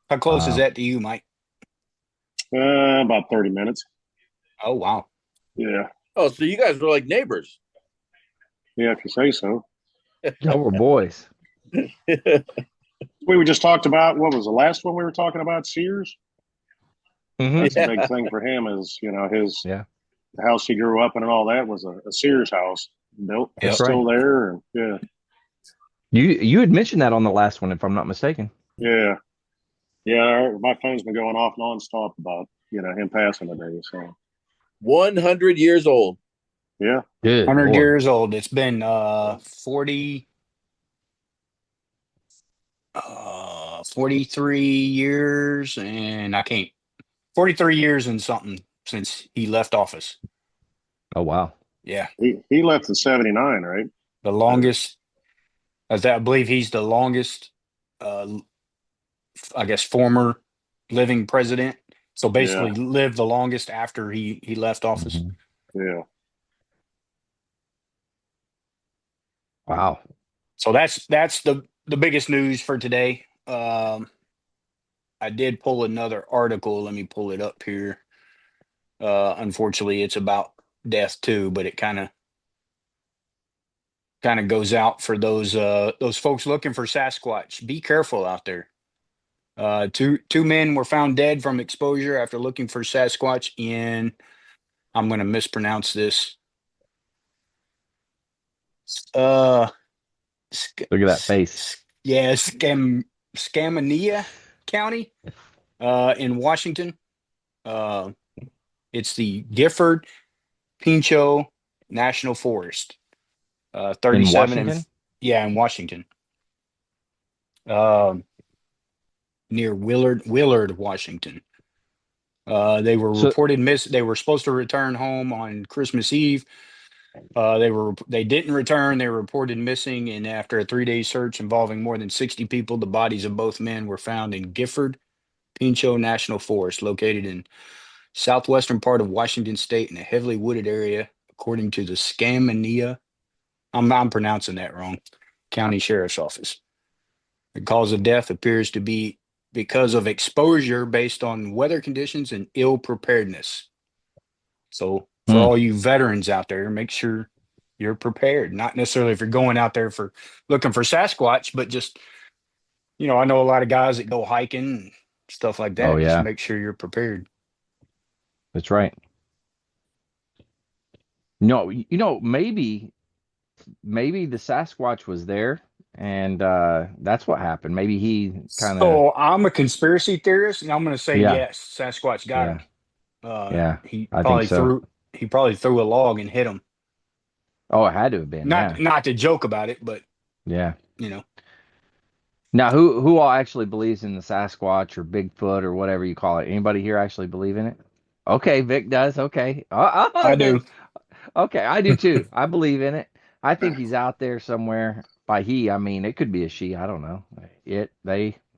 How close is Wow. that to you, Mike? About 30 minutes. Oh, wow. Yeah. Oh, so you guys were like neighbors. Yeah, if you say so. Oh, we're boys. We just talked about, what was the last one we were talking about? Sears? Mhm. That's Yeah. a big thing for him is, his Yeah. the house he grew up in and all that was a Sears house built. Yep. It's still there. And yeah. You had mentioned that on the last one, if I'm not mistaken. Yeah. Yeah. My phone's been going off nonstop about, him passing today. So, 100 years old. yeah. Good 100 Lord. years old. It's been 43 years, and 43 years and something since he left office. Oh wow. Yeah. He left in 79, right? The longest, I believe he's the longest, I guess, former living president. So basically lived the longest after he left office. Mhm. Yeah. Wow. So that's the biggest news for today. I did pull another article. Let me pull it up here. Unfortunately, it's about death too, but it kind of goes out for those folks looking for Sasquatch. Be careful out there. Two men were found dead from exposure after looking for Sasquatch in, I'm going to mispronounce this. Look at that face. Yeah, Scammania County, in Washington. It's the Gifford Pinchot National Forest. 37 In Washington? in Washington. Near Willard, Washington. They were So- reported miss. They were supposed to return home on Christmas Eve They didn't return. They were reported missing, and after a 3-day search involving more than 60 people, the bodies of both men were found in Gifford Pinchot National Forest, located in southwestern part of Washington State in a heavily wooded area, according to the Scammania. I'm pronouncing that wrong. County Sheriff's Office. The cause of death appears to be because of exposure based on weather conditions and ill preparedness. So for all you veterans out there, make sure you're prepared. Not necessarily if you're going out there for looking for Sasquatch, but just, I know a lot of guys that go hiking and stuff like that. Oh, yeah. Just make sure you're prepared. That's right. No, maybe the Sasquatch was there, and that's what happened. Maybe he kind of. So I'm a conspiracy theorist, and I'm going to say Yeah. yes, Sasquatch got him. Yeah, he I probably think so. threw a log and hit him. Oh, it had to have been. Not to joke about it, but Yeah. you know. Now, who all actually believes in the Sasquatch or Bigfoot or whatever you call it? Anybody here actually believe in it? Okay, Vic does. Okay, I do. Okay, I do too. I believe in it. I think he's out there somewhere. By he, I mean it could be a she. I don't know. I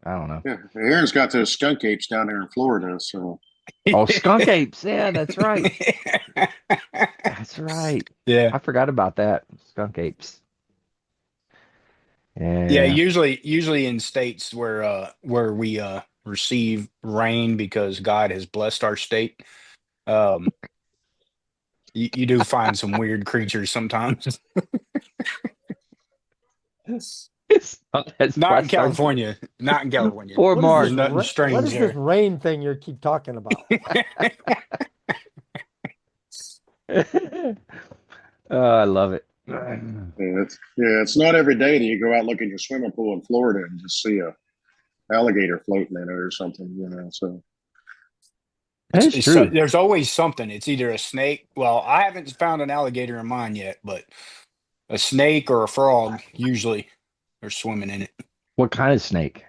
don't know. Yeah, Aaron's got those skunk apes down there in Florida, so Oh, skunk apes. Yeah, that's right. That's right. Yeah. I forgot about that. Skunk apes. Yeah, usually in states where we receive rain because God has blessed our state, you do find some weird creatures sometimes. Not in California. Not in California. Poor Mark. There's nothing strange What is there. this rain thing you keep talking about? Oh, I love it. it's not every day that you go out and look in your swimming pool in Florida and just see a alligator floating in it or something, so. That's true. There's always something. It's either a snake. Well, I haven't found an alligator in mine yet, but a snake or a frog usually are swimming in it. What kind of snake?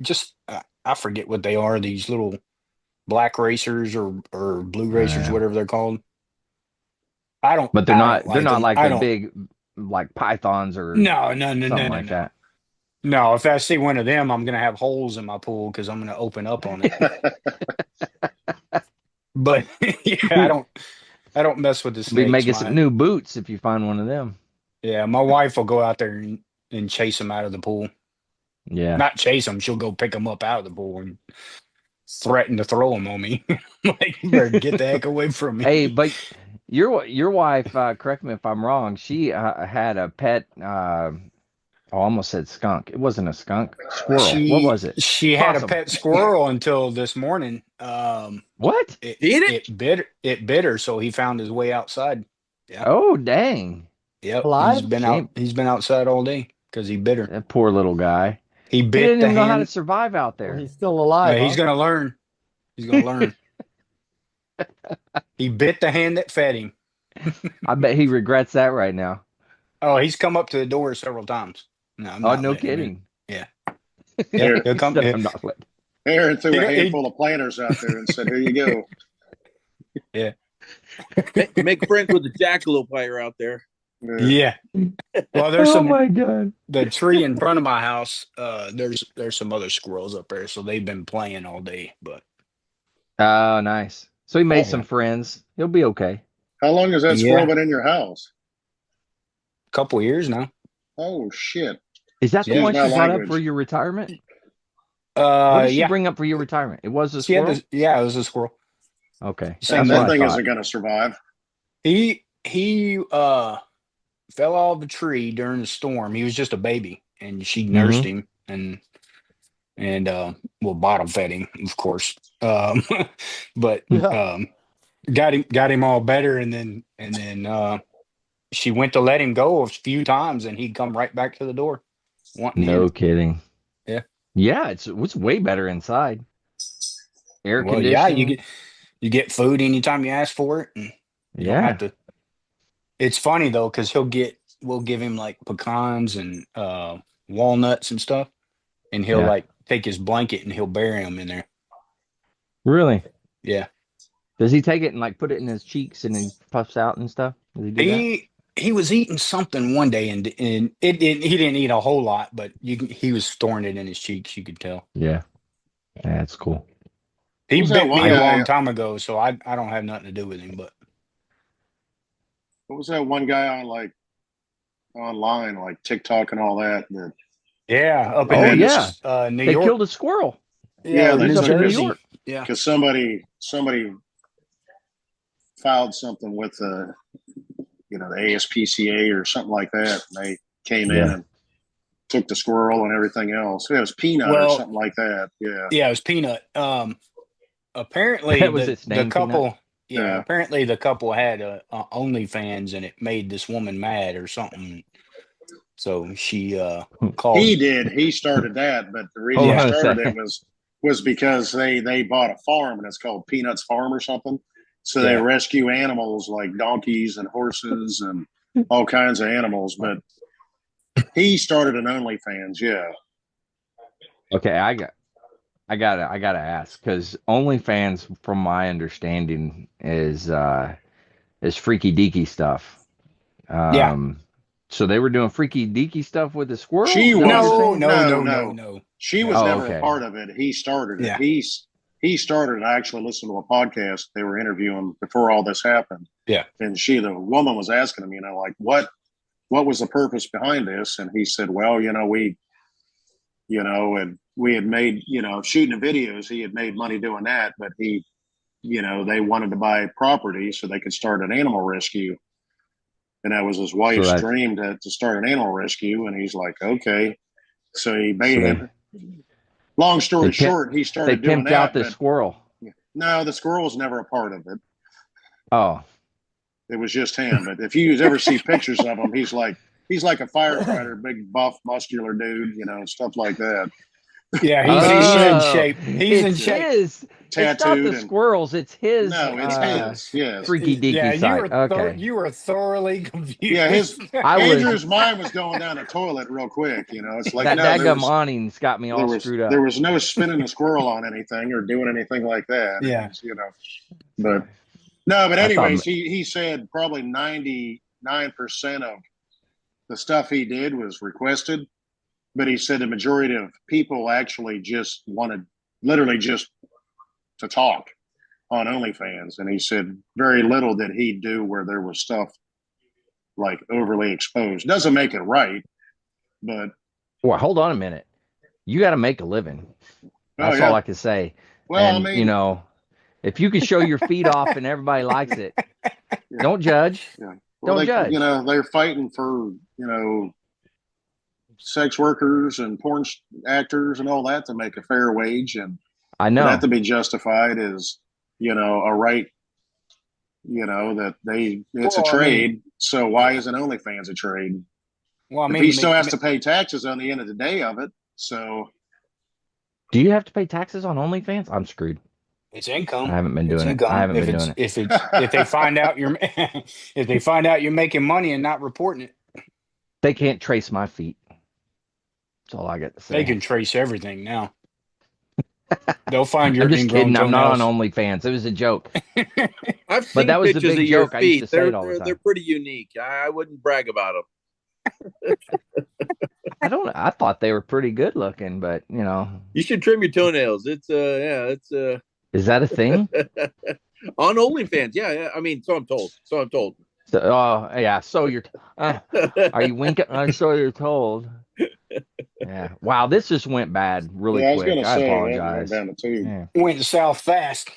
Just I forget what they are. These little black racers or blue racers, whatever they're called. I don't. But they're not. They're not them. like the big, like pythons or no, something like that. No, if I see one of them, I'm gonna have holes in my pool because I'm gonna open up on it. But yeah, I don't mess with the snakes. Be making some new boots if you find one of them. Yeah, my wife will go out there and chase them out of the pool. Yeah, not chase them. She'll go pick them up out of the pool and threaten to throw them on me. Like, you better get the heck away from me. Hey, but your wife, correct me if I'm wrong. She had a pet. I almost said skunk. It wasn't a skunk. Squirrel. What was it? She had a pet squirrel until this morning. What? It bit her, so he found his way outside. Yeah. Oh, dang. Yep. Alive? He's been outside all day because he bit her. That poor little guy. He bit didn't the even know how to hand. survive out there. Well, he's still alive. He's gonna learn. He's gonna learn. He bit the hand that fed him. I bet he regrets that right now. Oh, he's come up to the door several times. No, I'm Oh, not no letting him in. kidding. Yeah. Yeah, he'll come. I'm not letting. Aaron threw a handful of planters out there and said, "Here you go." Yeah. Make friends with the jackalope while you're out there. Yeah. Well, there's Oh my God. the tree in front of my house. There's some other squirrels up there, so they've been playing all day. But Oh, nice. So he made some friends. He'll be okay. How long has that Yeah. squirrel been in your house? a couple of years now. Oh shit! Is that the Yeah. one she Excuse my brought up language. for your retirement? What did she Yeah. bring up for your retirement? It was a She had squirrel? this, yeah, it was a squirrel. Okay. Same And That's that what I thing thought. isn't going to survive. He fell out of a tree during the storm. He was just a baby, and she nursed him and well, bottom fed him, of course. But Yeah. got him all better, and then she went to let him go a few times, and he'd come right back to the door. Wanting No in. kidding. Yeah. Yeah, it's way better inside. Air Well, conditioning. yeah, you get food anytime you ask for it, and you don't Yeah. have to. It's funny though, because we'll give him like pecans and walnuts and stuff, and he'll Yeah. like take his blanket and he'll bury them in there. Really? Yeah. Does he take it and like put it in his cheeks and he puffs out and stuff? Does he do that? He was eating something one day and he didn't eat a whole lot, but he was storing it in his cheeks. You could tell. Yeah. Yeah, that's cool. He Was that bit one me a guy- long time ago, so I don't have nothing to do with him. But What was that one guy on like online, like TikTok and all that? yeah, up Oh, in yeah. New They York. killed a squirrel. Yeah, New they He's up in New Jersey. York. Yeah, Because somebody filed something with the ASPCA or something like that, and they came in Yeah. and took the squirrel and everything else. It was Peanut or Well, something like that. Yeah. yeah, it was Peanut. Apparently That was the its name, couple. Yeah. Yeah, apparently the couple had OnlyFans, and it made this woman mad or something. So she called. He did. He started that, but the reason Hold he on a started second. it was because they bought a farm, and it's called Peanuts Farm or something. So they Yeah. rescue animals like donkeys and horses and all kinds of animals. But he started an OnlyFans. Yeah. Okay, I gotta ask, because OnlyFans, from my understanding, is freaky deaky stuff. Yeah. So they were doing freaky deaky stuff with the squirrel? She Is that what you're was- saying? No. She was Oh, never okay. a part of it. He started it. Yeah. He started. I actually listened to a podcast they were interviewing before all this happened. Yeah. And the woman was asking him, like, what was the purpose behind this? And he said, well, and we had made, shooting the videos, he had made money doing that, but they wanted to buy property so they could start an animal rescue. And that was his wife's that's- dream to start an animal rescue. And he's like, okay. So he made So they- it. Long story they pimp- short, he They started doing pimped that. out the but squirrel. no, the squirrel was never a part of it. Oh, It was just him. But if you ever see pictures of him, he's like a firefighter, big buff, muscular dude, stuff like that. Yeah, But he's he's in Oh, shape. He's in it's shape. his. It's not Tattooed the and squirrels. It's his. no, it's his. Yes. Freaky deaky Yeah, site. Okay. you were thoroughly confused. Yeah, I was- Andrew's mind was going down the toilet real quick. It's like that no, there daggum was, awning's got me all screwed up. there was no spinning a squirrel on anything or doing anything like that. Yeah. It was, but no, but I thought- anyways, he said probably 99% of the stuff he did was requested, but he said the majority of people actually just wanted literally just to talk on OnlyFans. And he said very little did he do where there was stuff like overly exposed. Doesn't make it right, but Well, hold on a minute. You got to make a living. That's all I can say. well, And, I mean, if you can show your feet off and everybody likes it, don't judge. well, don't they, judge. They're fighting for, sex workers and porn actors and all that to make a fair wage, and I for know. that to be justified is, a right, that it's a Well, I trade. So why isn't OnlyFans a trade? Well, I If mean, he still has to pay taxes on the end of the day of it. So Do you have to pay taxes on OnlyFans? I'm screwed. it's income. I haven't been It's doing it. income. I haven't if been it's, doing it. If they find out you're making money and not reporting it, They can't trace my feet. That's all I got to say. they can trace everything now. They'll find your I'm just ingrown kidding. I'm not on toenails. OnlyFans. It was a joke. I've seen that was the pictures big of your joke. I used feet. to say it all the They're time. pretty unique. I wouldn't brag about them. I thought they were pretty good looking, but You should trim your toenails. It's is that a thing? on OnlyFans. Yeah. I mean, so I'm told. So, oh yeah. So you're. Are you winking? So you're told. Yeah. Wow. This just went bad really yeah, I was quick. gonna I say that apologize. went down the tube. Yeah. Went south fast.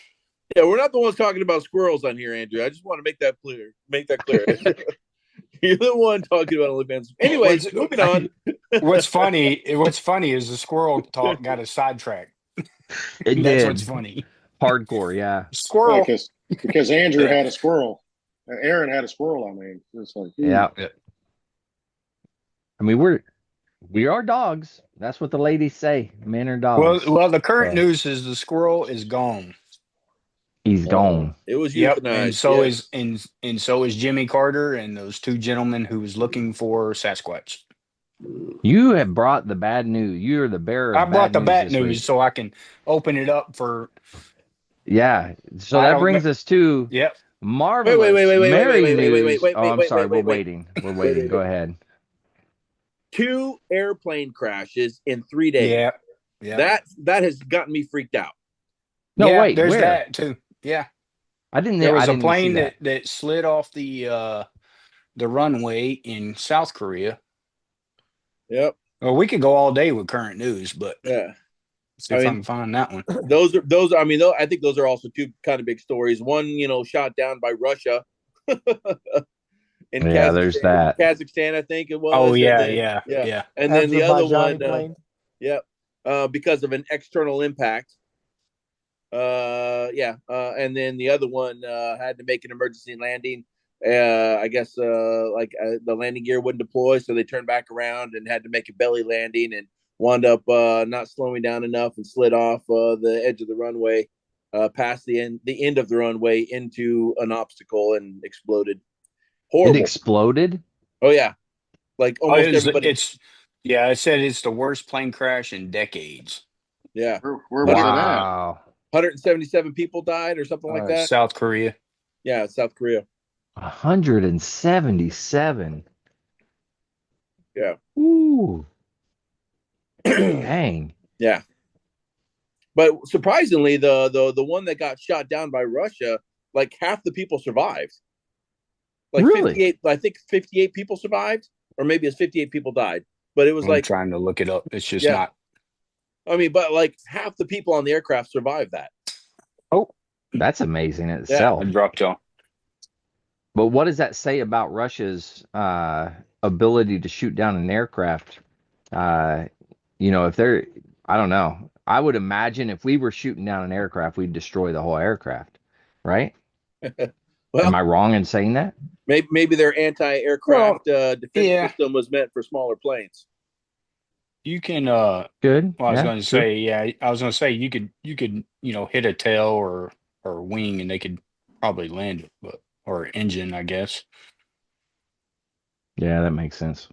Yeah, we're not the ones talking about squirrels on here, Andrew. I just want to make that clear. You're the one talking about OnlyFans. Anyways, moving on. What's funny is the squirrel talk got us sidetracked. It That's did. what's funny. Hardcore. Yeah. Squirrel. Because Andrew had a squirrel. Aaron had a squirrel. I mean, it's like Yeah. Yeah. I mean, we are dogs. That's what the ladies say. Men are dogs. Well, the current Yeah. news is the squirrel is gone. He's gone. It was Yep, euthanized. and so yeah. is so is Jimmy Carter and those two gentlemen who was looking for Sasquatch. You have brought the bad news. You're the bearer. I Of brought the bad this week. news so I can open it up for Yeah. So I that don't brings know. us to Yep. marvelous wait, Mary wait, news. Oh, I'm sorry. We're wait. waiting. We're waiting. Go ahead. 2 airplane crashes in 3 days. Yeah. Yeah. That has gotten me freaked out. No, Yeah, wait. there's Where? that too. Yeah. I didn't There was a even see plane that. that slid off the runway in South Korea. Yep. Well, we could go all day with current news, but Yeah. see if I can find that one. Those. I mean, I think those are also 2 kind of big stories. One, shot down by Russia. in Yeah, there's that. Kazakhstan, I think it was. Oh yeah, then, yeah. And then the other Azerbaijani one, plane. because of an external impact. And then the other one had to make an emergency landing. I guess the landing gear wouldn't deploy, so they turned back around and had to make a belly landing and wound up not slowing down enough and slid off the edge of the runway, past the end of the runway into an obstacle and exploded. Horrible. It exploded? Oh yeah, like almost everybody. It said it's the worst plane crash in decades. Yeah. Where was it at? Wow. 177 people died or something like that. South Korea. Yeah, South Korea. 177. Yeah. Ooh. Dang. Yeah. But surprisingly, the one that got shot down by Russia, like half the people survived. Like Really? 58, I think 58 people survived, or maybe it's 58 people died. But it was I'm like trying to look it up. It's just Yeah. not. I mean, but like half the people on the aircraft survived that. Oh, That's amazing in itself. I dropped y'all. But what does that say about Russia's ability to shoot down an aircraft? If they're, I don't know. I would imagine if we were shooting down an aircraft, we'd destroy the whole aircraft, right? Well, Am I wrong in saying that? maybe their anti-aircraft defense system was meant for smaller planes. You can Good. Well, I was Yeah, going to true. say, I was going to say you could hit a tail or wing and they could probably land it, or engine, I guess. Yeah, that makes sense.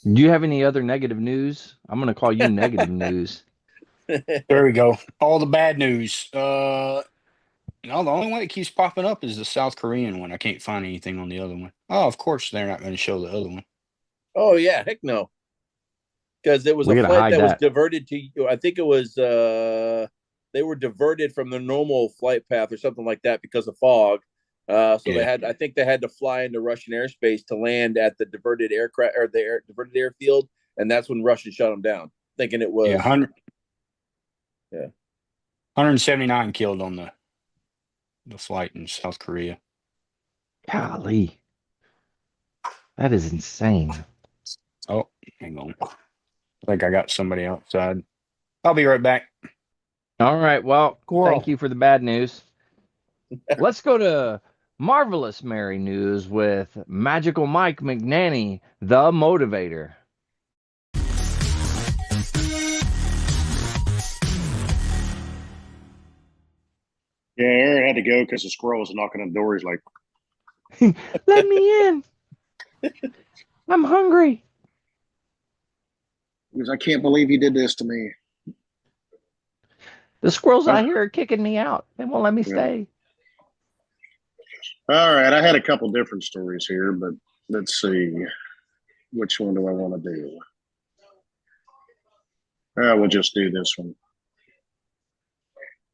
Do you have any other negative news? I'm going to call you negative news. There we go. All the bad news. The only one that keeps popping up is the South Korean one. I can't find anything on the other one. Oh, of course they're not going to show the other one. Oh yeah, heck no. Because there was We a gotta flight hide that was that. diverted to. I think it was they were diverted from the normal flight path or something like that because of fog. So Yeah. I think they had to fly into Russian airspace to land at the diverted aircraft or the diverted airfield, and that's when Russia shut them down, thinking it was. 179 killed on the flight in South Korea. Golly. That is insane. Oh, hang on. I think I got somebody outside. I'll be right back. All right. Well, Squirrel. thank you for the bad news. Let's go to Marvelous Mary news with Magical Mike McNanny, the motivator. Yeah, Aaron had to go because the squirrel was knocking on the door. He's like, Let me in. I'm hungry. he goes, I can't believe you did this to me. The squirrels out here are kicking me out. They won't let me stay. All right, I had a couple different stories here, but let's see. Which one do I want to do? We'll just do this one.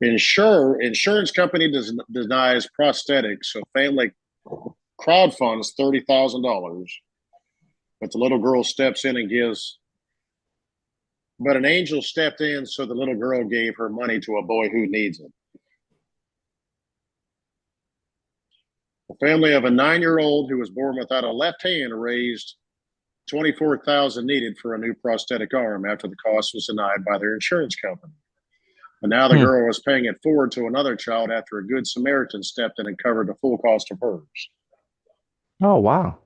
Insurance company denies prosthetics, so family crowdfunds $30,000, but the little girl steps in and gives. But an angel stepped in, so the little girl gave her money to a boy who needs it. A family of a 9-year-old who was born without a left hand raised $24,000 needed for a new prosthetic arm after the cost was denied by their insurance company. And now the girl was paying it forward to another child after a good Samaritan stepped in and covered the full cost of hers. Oh, wow.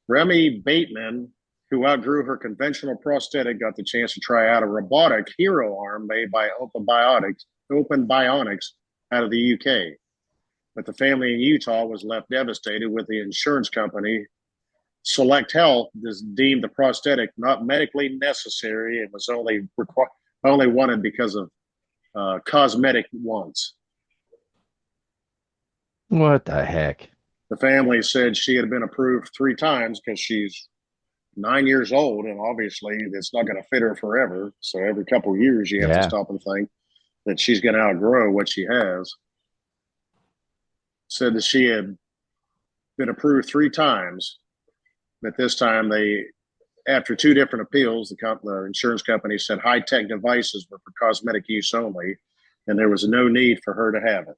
Remy Bateman, who outgrew her conventional prosthetic, got the chance to try out a robotic hero arm made by Open Bionics out of the UK. But the family in Utah was left devastated with the insurance company. Select Health deemed the prosthetic not medically necessary and was only only wanted because of cosmetic wants. What the heck? The family said she had been approved 3 times because she's 9 years old, and obviously it's not going to fit her forever. So every couple of years, you have to Yeah. stop and think that she's going to outgrow what she has. Said that she had been approved 3 times, but this time they, after 2 different appeals, the insurance company said high-tech devices were for cosmetic use only, and there was no need for her to have it.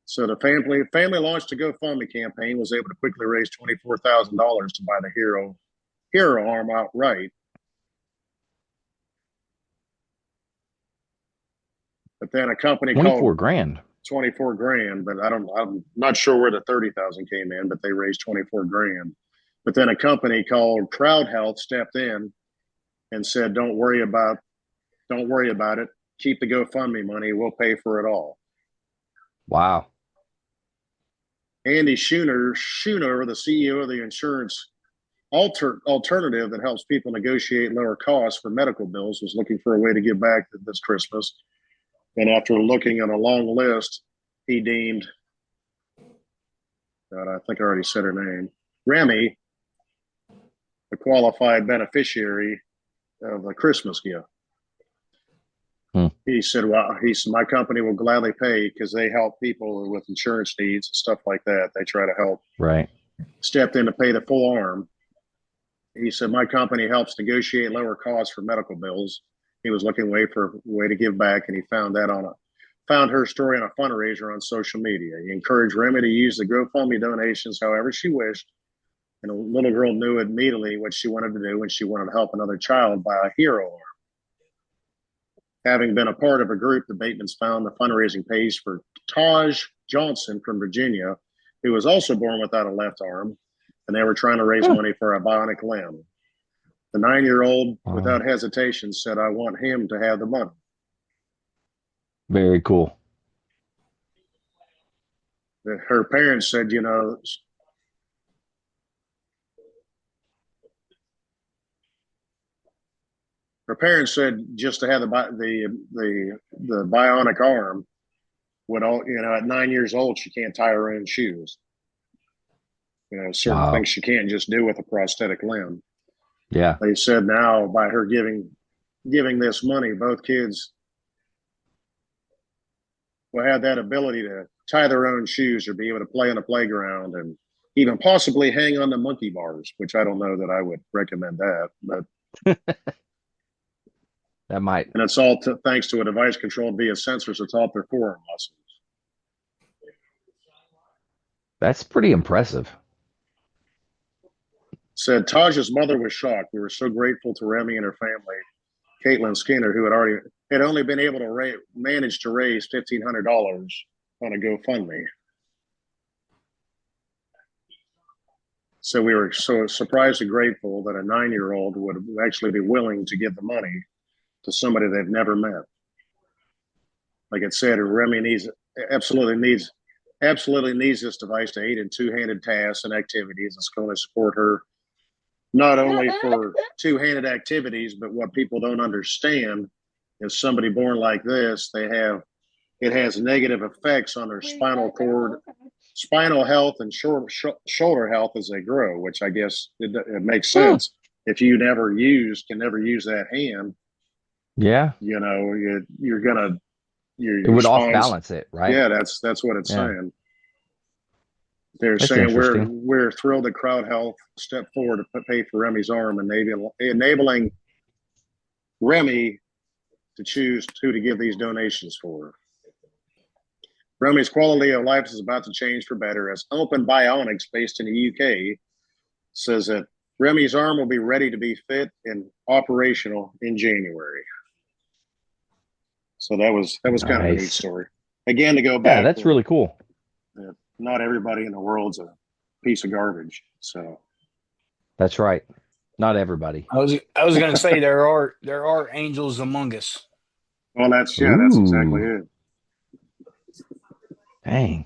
So the family launched a GoFundMe campaign, was able to quickly raise $24,000 to buy the Hero arm outright. But then a company 24 called grand. 24 grand, but I'm not sure where the 30,000 came in, but they raised 24 grand. But then a company called Crowd Health stepped in and said, don't worry about it. Keep the GoFundMe money. We'll pay for it all. Wow. Andy Schooner, the CEO of the insurance alternative that helps people negotiate lower costs for medical bills, was looking for a way to give back this Christmas. And after looking at a long list, he deemed, God, I think I already said her name, Remy, the qualified beneficiary of a Christmas gift. He said, my company will gladly pay because they help people with insurance needs and stuff like that. They try to help. Right. Stepped in to pay the full arm. He said, my company helps negotiate lower costs for medical bills. He was looking for a way to give back, and he found her story on a fundraiser on social media. He encouraged Remy to use the GoFundMe donations however she wished, and the little girl knew immediately what she wanted to do, and she wanted to help another child buy a Hero arm. Having been a part of a group, the Batemans found the fundraising page for Taj Johnson from Virginia, who was also born without a left arm, and they were trying to raise money for a bionic limb. The 9-year-old, without hesitation, said, I want him to have the money. Very cool. Her parents said, her parents said just to have the bionic arm would at 9 years old, she can't tie her own shoes. Certain things she can't just do with a prosthetic limb. Yeah. They said now by her giving this money, both kids will have that ability to tie their own shoes or be able to play on a playground and even possibly hang on the monkey bars, which I don't know that I would recommend that, but that might. And it's all thanks to a device controlled via sensors atop their forearm muscles. That's pretty impressive. Said Taj's mother was shocked. We were so grateful to Remy and her family. Caitlin Skinner, who had only been able to manage to raise $1,500 on a GoFundMe. So we were so surprised and grateful that a 9-year-old would actually be willing to give the money to somebody they've never met. Like it said, Remy absolutely needs this device to aid in two-handed tasks and activities. It's going to support her not only for two-handed activities, but what people don't understand is somebody born like this, it has negative effects on their spinal cord, spinal health, and shoulder health as they grow, which I guess it makes sense. If you can never use that hand, yeah, it would off balance it, right? Yeah, that's what it's saying. They're saying we're thrilled that Crowd Health stepped forward to pay for Remy's arm, and enabling Remy to choose who to give these donations for. Remy's quality of life is about to change for better, as Open Bionics, based in the UK, says that Remy's arm will be ready to be fit and operational in January. So that was kind of a neat story. Again, to go back. Yeah, that's really cool. Not everybody in the world's a piece of garbage. So that's right. Not everybody. I was going to say there are angels among us. Well, that's exactly it. Dang.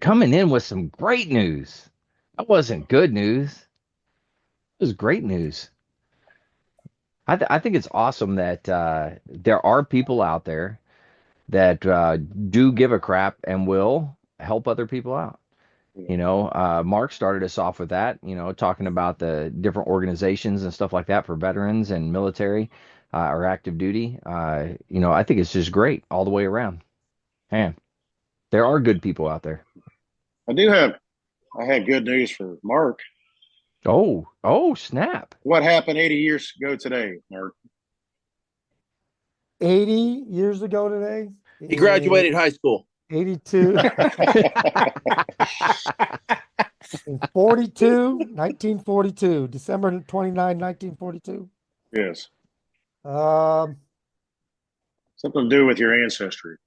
Coming in with some great news. That wasn't good news. This is great news. I think it's awesome that there are people out there that do give a crap and will help other people out. Mark started us off with that, talking about the different organizations and stuff like that for veterans and military or active duty. I think it's just great all the way around. Man, there are good people out there. I had good news for Mark. Oh, snap. What happened 80 years ago today, Mark? 80 years ago today. He graduated high school. 82. In 1942, December 29, 1942. Yes. Um, Something to do with your ancestry.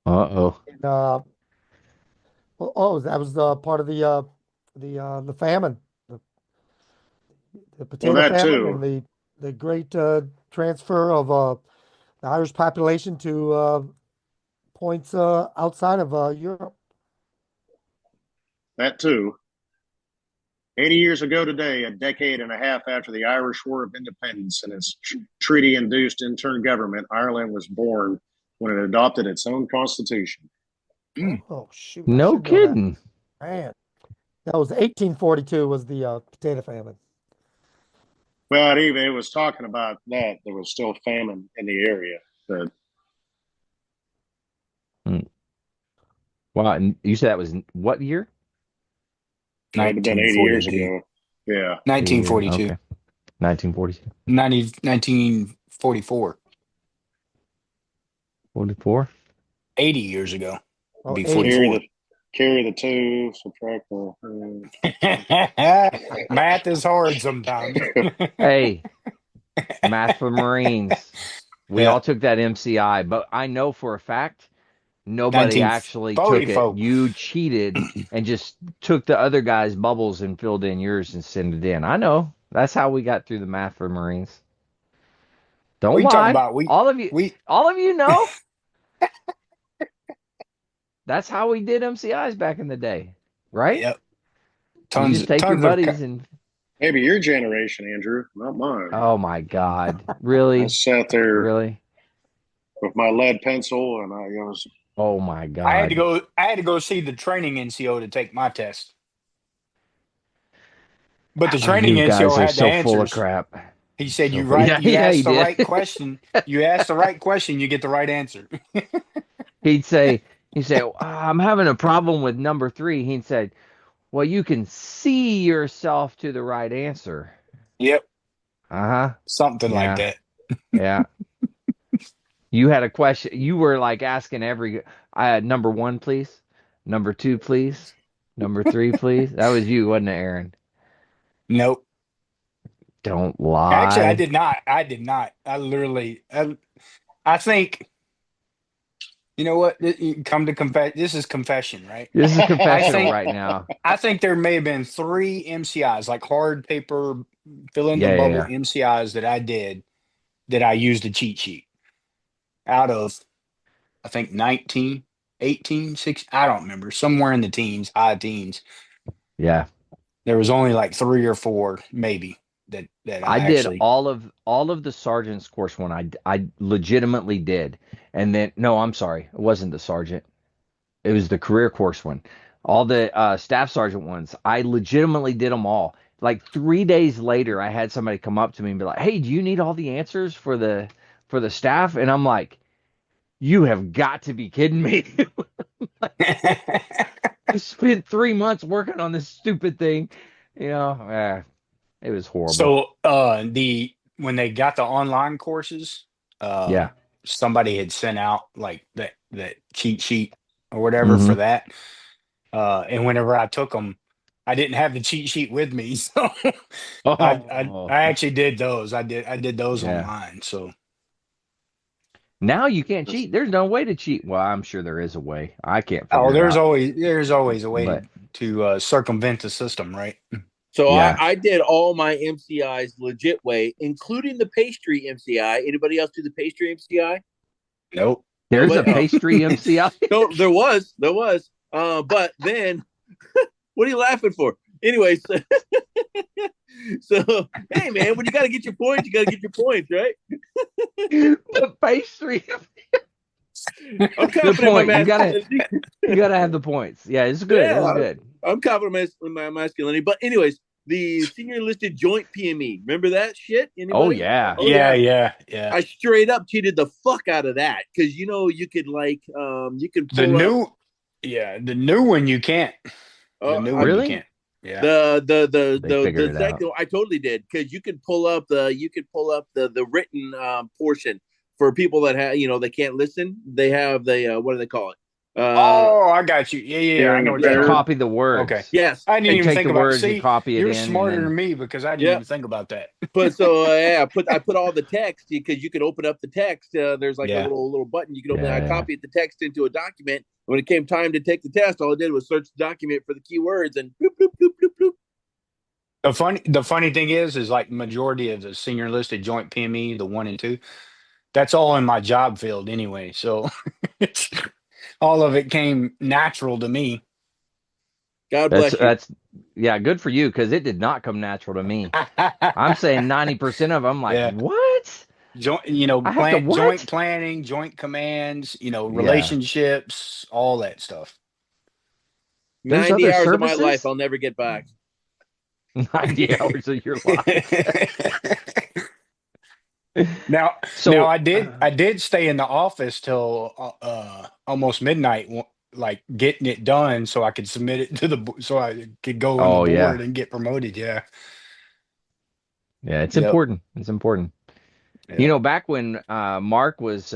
Uh-oh. That was the part of the famine, the potato that famine, too. and the great transfer of the Irish population to points outside of Europe. That too. 80 years ago today, a decade and a half after the Irish War of Independence and its treaty-induced intern government, Ireland was born when it adopted its own constitution. Oh, shoot. No should know that. kidding. Man. That was 1842 was the potato famine. Well, it was talking about that. There was still famine in the area. But Wow, and you said that was what year? it would have been 80 years 1942. ago. Yeah. 1942. Okay. 1942. 1944. 44? 80 years ago. Oh, Be 80. 44. Carry the two, subtract the. Math is hard sometimes. Hey, math for Marines. We Yeah. all took that MCI, but I know for a fact nobody actually took it. 1944. You cheated and just took the other guy's bubbles and filled in yours and sent it in. I know. That's how we got through the math for Marines. Don't We lie. talking about all of you know. That's how we did MCIs back in the day, right? Yep. You just take your buddies and. Maybe your generation, Andrew, not mine. Oh my God! Really? I sat there Really? with my lead pencil, and I was. Oh my God! I had to go see the training NCO to take my test. But the training You NCO guys are had so the full of answers. crap. He said, So "You full- right, Yeah, you yeah, ask he the did. right question. You ask the right question, you get the right answer." He'd say, I'm having a problem with number 3. He'd say, well, you can see yourself to the right answer. Yep. Uh-huh. Something like that. Yeah. You had a question. You were like asking every, number 1, please. Number 2, please. Number 3, please. That was you, wasn't it, Aaron? Nope. Don't lie. Actually, I did not. I literally, I think, you know what? Come to confess, this is confession, right? This is confessional think- right now. I think there may have been 3 MCIs, like hard paper, fill in Yeah, the yeah, bubble yeah. MCIs that I did, that I used a cheat sheet out of, I think 19, 18, 6, I don't remember, somewhere in the teens, high teens. Yeah. There was only like 3 or 4, maybe, that I actually did all of the sergeant's course one. I legitimately did. And then no, I'm sorry. It wasn't the sergeant. It was the career course one. All the staff sergeant ones. I legitimately did them all. Like 3 days later, I had somebody come up to me and be like, "Hey, do you need all the answers for the staff?" And I'm like, "You have got to be kidding me." I spent 3 months working on this stupid thing. It was horrible. So when they got the online courses, Yeah. somebody had sent out like that cheat sheet or whatever for that. And whenever I took them, I didn't have the cheat sheet with me, so I actually did those. I did those online. So now you can't cheat. There's no way to cheat. Well, I'm sure there is a way. I can't. there's always always a way to circumvent the system, right? So Yeah. I did all my MCIs legit way, including the pastry MCI. Anybody else do the pastry MCI? Nope. There's a Nobody- pastry MCI. No, there was. But then, what are you laughing for? anyways, so hey man, when you got to get your points, you got to get your points, right? But phase 3. I'm Good confident in my point. You gotta masculinity. you gotta have the points. Yeah, it's good. Yeah, It's good. I'm confident in my masculinity. But anyways, the senior enlisted joint PME. Remember that shit? Oh Anybody? yeah. Oh yeah, yeah. yeah. I straight up cheated the fuck out of that because you could like you could The pull up new, the new one you can't. The new one you Really? can't. Yeah. They figured it out. second I totally did because you could pull up the written portion for people that have they can't listen. They have the what do they call it? Oh, I got you. Yeah. I know what Yeah, you're copy the words. Okay. yes. I didn't They even take think the about words See, and copy it you're in. smarter and than then, me because I didn't Yeah. even think about that. But so I put all the text because you can open up the text. There's like a Yeah. little button you can open. Yeah, I yeah. copied the text into a document. When it came time to take the test, all I did was search the document for the keywords and bloop, bloop, bloop, bloop, bloop. The funny thing is like majority of the senior enlisted joint PME, the 1 and 2, that's all in my job field anyway. So it's, all of it came natural to me. God bless you. that's yeah, good for you because it did not come natural to me. I'm saying 90% of them. Like Yeah. what? Joint, I have to what? joint planning, joint commands, relationships, all that stuff. There's 90 other hours of my services? life I'll never get back. 90 hours of your life. Now, So I did stay in the office till almost midnight, like getting it done so I could submit it to so I could go on Oh, the yeah. board and get promoted. Yeah. yeah, it's Yep. important. It's important. Yeah. You know, back when Mark was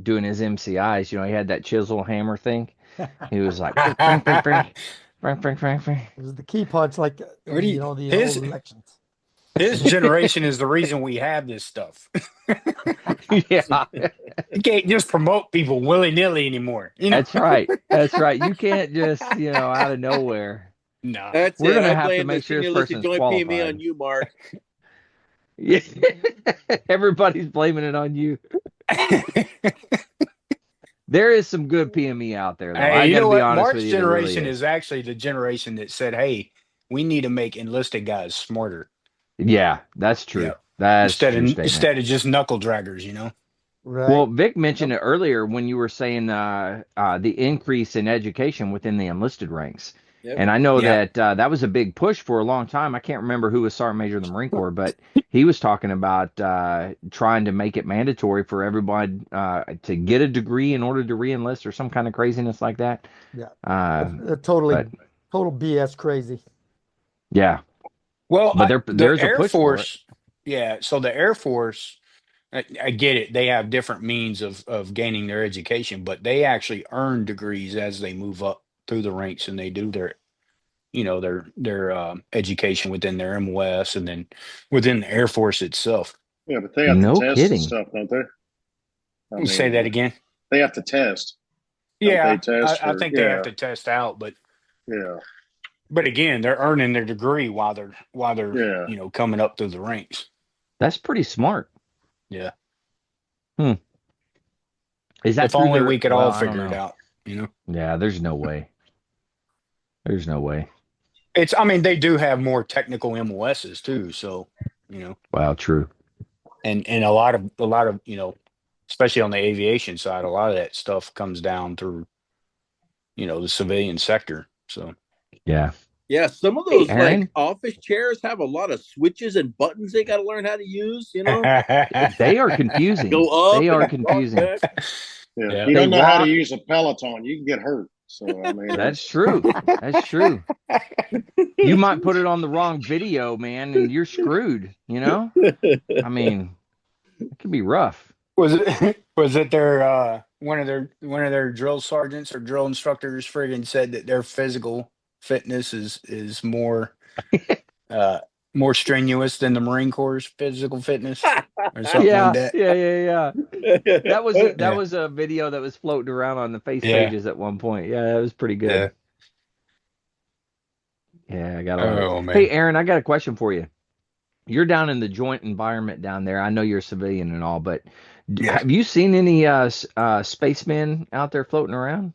doing his MCIs, he had that chisel hammer thing. He was like, bring, bring, bring, bring, bring, bring, bring, bring. It was the key punch, like What do you- the his- old elections. His generation is the reason we have this stuff. Yeah, You can't just promote people willy nilly anymore. that's right. That's right. You can't just, out of nowhere. No. That's We're it. gonna I have to blame make the sure senior this listed person's joint PME qualified. on you, Mark. Yeah, everybody's blaming it on you. There is some good PME out there, though. Hey, I you gotta know be what? honest Mark's with you. There really generation is actually the generation that said, "Hey, we need to make enlisted guys smarter Yeah, that's true. Yeah. That's a true statement. instead of just knuckle draggers." Right. Well, Vic mentioned it earlier when you were saying the increase in education within the enlisted ranks. Yep. And I know Yeah. that that was a big push for a long time. I can't remember who was Sergeant Major of the Marine Corps, but he was talking about trying to make it mandatory for everybody to get a degree in order to reenlist or some kind of craziness like that. Yeah. But- Total BS crazy. Yeah. Well, But there's a Air push for Force. Yeah, so the Air Force, I get it. They have different means of gaining their education, but they actually earn degrees as they move up through the ranks, and they do their education within their MOS and then within the Air Force itself. Yeah, but they have No to test kidding. and stuff, don't they? I Say mean, that again. They have to test. Don't Yeah, they test I for- think they have yeah. to test out, Yeah. but again, they're earning their degree while they're Yeah. coming up through the ranks. That's pretty smart. Yeah. Is that If through only their- we could well, all I don't figure it know. out. Yeah, there's no way. There's no way. I mean, they do have more technical MOSs too, so Wow, true. and a lot of especially on the aviation side, a lot of that stuff comes down through the civilian sector. So Yeah. Yeah, some of those Aaron? like office chairs have a lot of switches and buttons they got to learn how to use. They are confusing. Go up. They are and confusing. back. Yeah. Yeah. You don't They know how to rock. use a Peloton, you can get hurt. So I mean, That's true. That's true. You might put it on the wrong video, man, and you're screwed. I mean, it could be rough. was it their one of their drill sergeants or drill instructors friggin' said that their physical fitness is more more strenuous than the Marine Corps' physical fitness or something Yeah, like that. yeah. That was Yeah. was a video that was floating around on the face Yeah. pages at one point. Yeah, that was pretty good. Yeah, I got a lot. Oh man. Hey, Aaron, I got a question for you. You're down in the joint environment down there. I know you're a civilian and all, but Yeah. have you seen any spacemen out there floating around?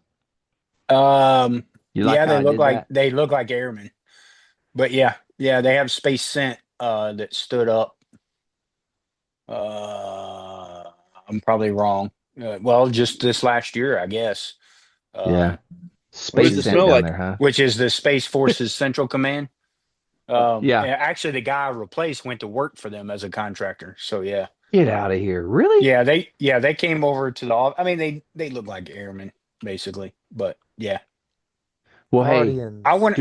You like Yeah, how I they look did like that? they look like airmen. But yeah, they have Space Scent that stood up. I'm probably wrong. Well, just this last year, I guess. Yeah. What does Space it scent smell down like? there, huh? Which is the Space Forces Central Command. Yeah. Actually, the guy I replaced went to work for them as a contractor. So yeah, Get out of here. Really? they came over to the. I mean, they look like airmen basically, but yeah, Well, hey, Guardians. I want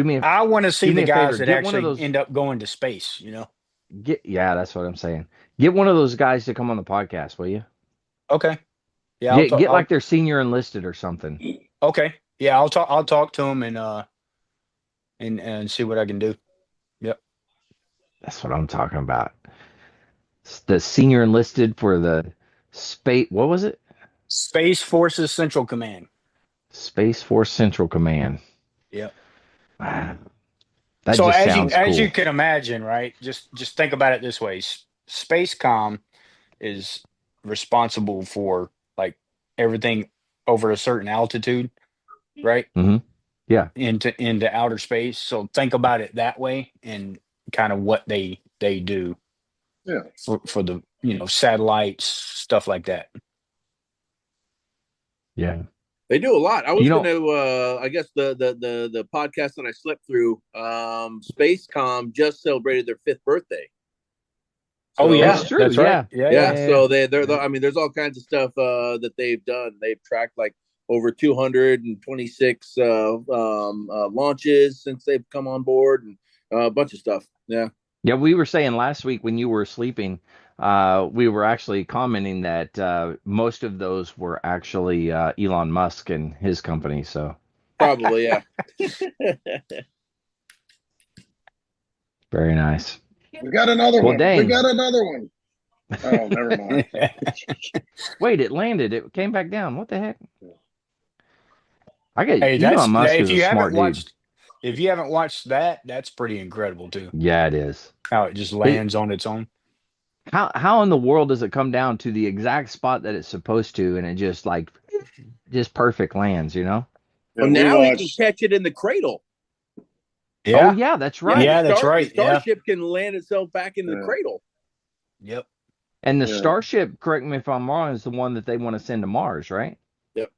to see do me the a favor. guys that Get one of actually those. end up going to space. Yeah, that's what I'm saying. Get one of those guys to come on the podcast, will you? Okay. Yeah, Get like their senior enlisted or something. Okay. Yeah, I'll talk to him and see what I can do. Yep. That's what I'm talking about. The senior enlisted for the space. What was it? Space Forces Central Command. Space Force Central Command. Yep. Wow. That So just as sounds you cool. can imagine, right? Just think about it this way. Spacecom is responsible for like everything over a certain altitude, right? Hmm. Yeah. Into outer space. So think about it that way and kind of what they do Yeah. for the satellites, stuff like that. Yeah. They do a lot. I was You know- going to, I guess the podcast that I slept through, Spacecom just celebrated their 5th birthday. Oh So, yeah, That's true, That's right. yeah. Yeah. So I mean, there's all kinds of stuff that they've done. They've tracked like over 226 launches since they've come on board, and a bunch of stuff. Yeah. Yeah, we were saying last week when you were sleeping, we were actually commenting that most of those were actually Elon Musk and his company. So Probably, yeah. very nice. We got another Well, one. dang. We got another one. Oh, never mind. Wait, it landed. It came back down. What the heck? I get Hey, Elon Musk if is a you haven't smart dude. watched, if you haven't watched that, that's pretty incredible too. Yeah, it is. How it just lands on its own. How in the world does it come down to the exact spot that it's supposed to, and it just perfect lands, you know? Yeah, Well, we now he can watched- catch it in the cradle. Oh yeah, that's right. Yeah, the that's right, The yeah. Starship can land itself back in the Yeah. cradle. Yep. And the Yeah. Starship, correct me if I'm wrong, is the one that they want to send to Mars, right? Yep.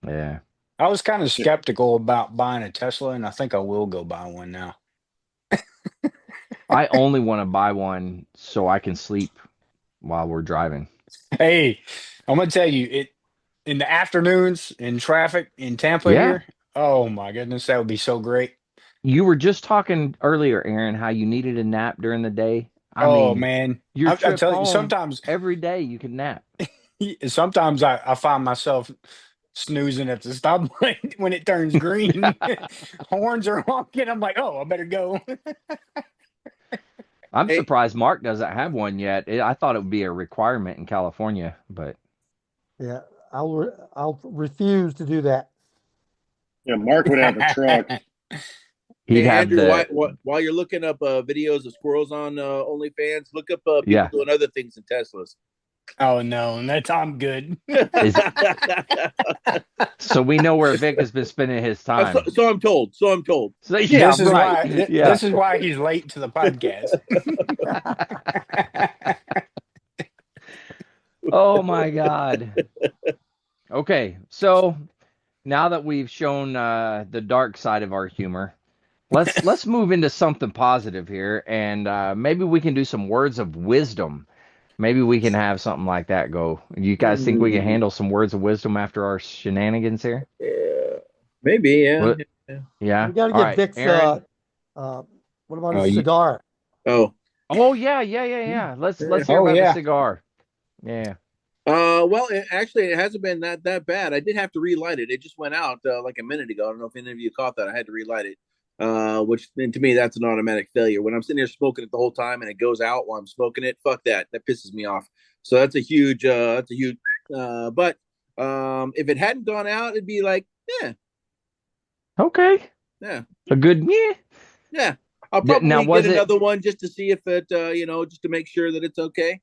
Yeah. I was kind of skeptical about buying a Tesla, and I think I will go buy one now. I only want to buy one so I can sleep while we're driving. Hey, I'm gonna tell you, it in the afternoons in traffic in Tampa Yeah. here. Oh my goodness, that would be so great. You were just talking earlier, Aaron, how you needed a nap during the day. I Oh mean, man, your I trip tell you, home, sometimes every day you can nap. I find myself snoozing at the stoplight when it turns green. Horns are honking. I'm like, oh, I better go. I'm Hey. surprised Mark doesn't have one yet. I thought it would be a requirement in California, but Yeah, I'll refuse to do that. Yeah, Mark would have a truck. he'd Hey, have Andrew, the. while you're looking up videos of squirrels on OnlyFans, look up people Yeah. doing other things in Teslas. Oh no, and that's I'm good. So we know where Vic has been spending his time. So I'm told. So I'm told. So yeah, this is right. why. Yeah. This is why he's late to the podcast. Oh my God. Okay, so now that we've shown the dark side of our humor, let's move into something positive here, and maybe we can do some words of wisdom. Maybe we can have something like that go. You guys think we can handle some words of wisdom after our shenanigans here? Yeah, maybe. Yeah. What? Yeah. We got to All get right, Vic's. Aaron. What about Oh, his you- cigar? Oh. Oh yeah. Let's hear Oh, about yeah. the cigar. Yeah. Well, it hasn't been that bad. I did have to relight it. It just went out like a minute ago. I don't know if any of you caught that. I had to relight it. Which then to me that's an automatic failure. When I'm sitting here smoking it the whole time and it goes out while I'm smoking it, fuck that. That pisses me off. So that's a huge. But if it hadn't gone out, it'd be like, Okay. yeah. A good Yeah. I'll probably Now, was get it- another one just to see if it, just to make sure that it's okay.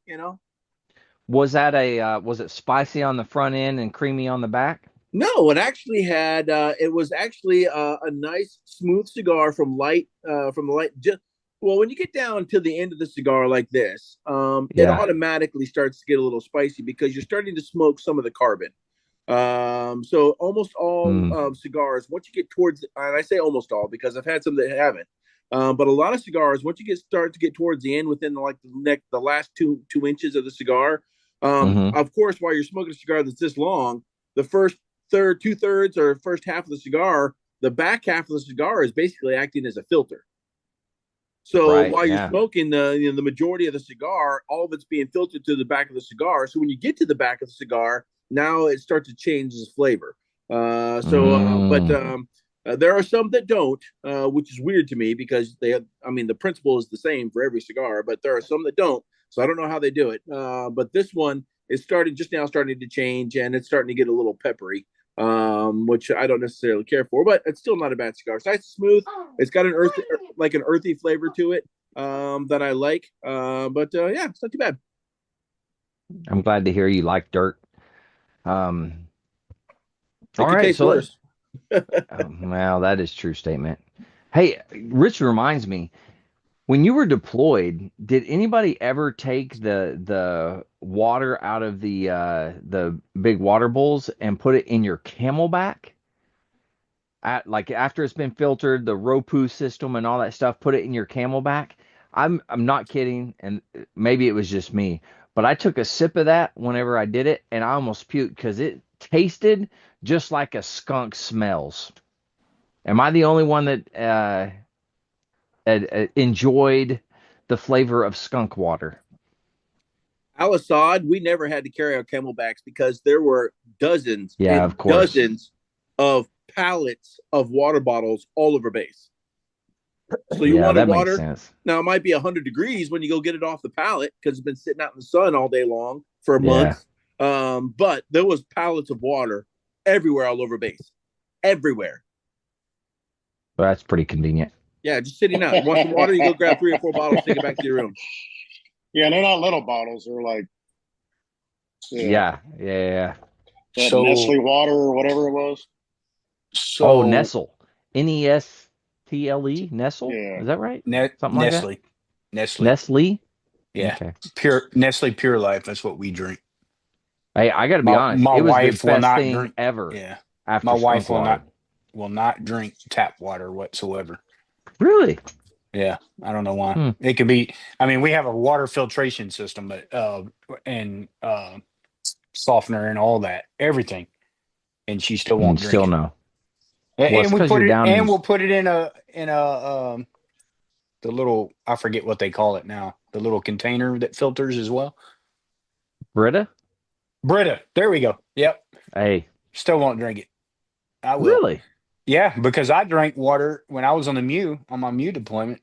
Was that was it spicy on the front end and creamy on the back? No, it actually had. It was actually a nice smooth cigar from the light. Just well, when you get down to the end of the cigar like this, it Yeah. automatically starts to get a little spicy because you're starting to smoke some of the carbon. So almost all Mm. cigars, once you get towards, and I say almost all because I've had some that haven't, but a lot of cigars, once you start to get towards the end, within like the last two inches of the cigar, Hmm. of course, while you're smoking a cigar that's this long, the first third, two thirds, or first half of the cigar, the back half of the cigar is basically acting as a filter. So Right. while you're Yeah. smoking the majority of the cigar, all of it's being filtered to the back of the cigar. So when you get to the back of the cigar, now it starts to change its flavor. But Mm. there are some that don't, which is weird to me because they have, I mean, the principle is the same for every cigar, but there are some that don't. So I don't know how they do it. But this one is starting to change, and it's starting to get a little peppery, which I don't necessarily care for, but it's still not a bad cigar. It's nice, smooth. It's got an earthy flavor to it that I like. Yeah, it's not too bad. I'm glad to hear you like dirt. Um, It all could right. taste So let, worse. well, that is true statement. Hey, Rich reminds me, when you were deployed, did anybody ever take the water out of the big water bowls and put it in your Camelback? Like after it's been filtered, the Roku system and all that stuff, put it in your Camelback. I'm not kidding, and maybe it was just me, but I took a sip of that whenever I did it, and I almost puked because it tasted just like a skunk smells. Am I the only one that enjoyed the flavor of skunk water? Al Assad, we never had to carry our camelbacks because there were dozens Yeah, and of course. dozens of pallets of water bottles all over base. So you Yeah, wanted that makes water. sense. Now it might be 100 degrees when you go get it off the pallet because it's been sitting out in the sun all day long for Yeah, months. But there was pallets of water everywhere all over base, everywhere. well, that's pretty convenient. Yeah, just sitting out. You want some water? You go grab 3 or 4 bottles, take it back to your room. Yeah, they're not little bottles. They're like, yeah, Yeah. that So, Nestle water or whatever it was. Oh, so Nestle, Nestle, Nestle. Yeah. Is that right? Something like that. Nestle. Nestle. Yeah, Okay. pure Nestle Pure Life. That's what we drink. Hey, I got to be My honest. my It was the wife will best not thing drink. ever Yeah, my after wife skunk water. will not drink tap water whatsoever. Really? Yeah, I don't know why. Hmm. It could be. I mean, we have a water filtration system, but and softener and all that, everything, and she still won't drink Still it. no. Well, it's And we because put you're it, down and in. we'll put it in a the little, I forget what they call it now, the little container that filters as well. Brita. Brita. There we go. Yep. Hey, Still won't drink it. I will. really? Yeah, because I drank water when I was on my MEU deployment.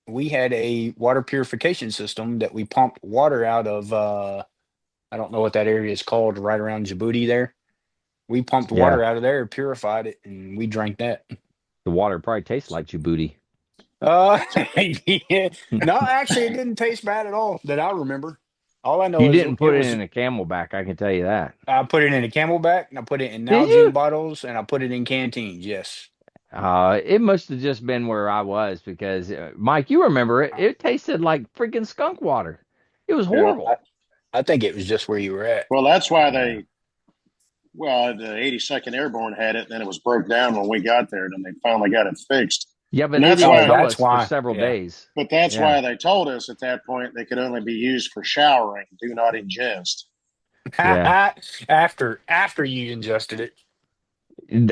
We had a water purification system that we pumped water out of. I don't know what that area is called, right around Djibouti there. We pumped Yeah. water out of there, purified it, and we drank that. The water probably tastes like Djibouti. Yeah. No, actually, it didn't taste bad at all that I remember. All I know You is didn't it put it was. in a Camelback, I can tell you that. I put it in a Camelback, and I put it in Did Nalgene you? bottles, and I put it in canteens. Yes. It must have just been where I was because Mike, you remember it? It tasted like freaking skunk water. It was Yeah. horrible. I think it was just where you were at. Well, that's why Yeah. the 82nd Airborne had it, and then it was broke down when we got there, and then they finally got it fixed. Yeah, but And they that's didn't why, tell That's us for why. several Yeah. days. but that's Yeah. why they told us at that point they could only be used for showering. Do not ingest. Yeah. After you ingested it.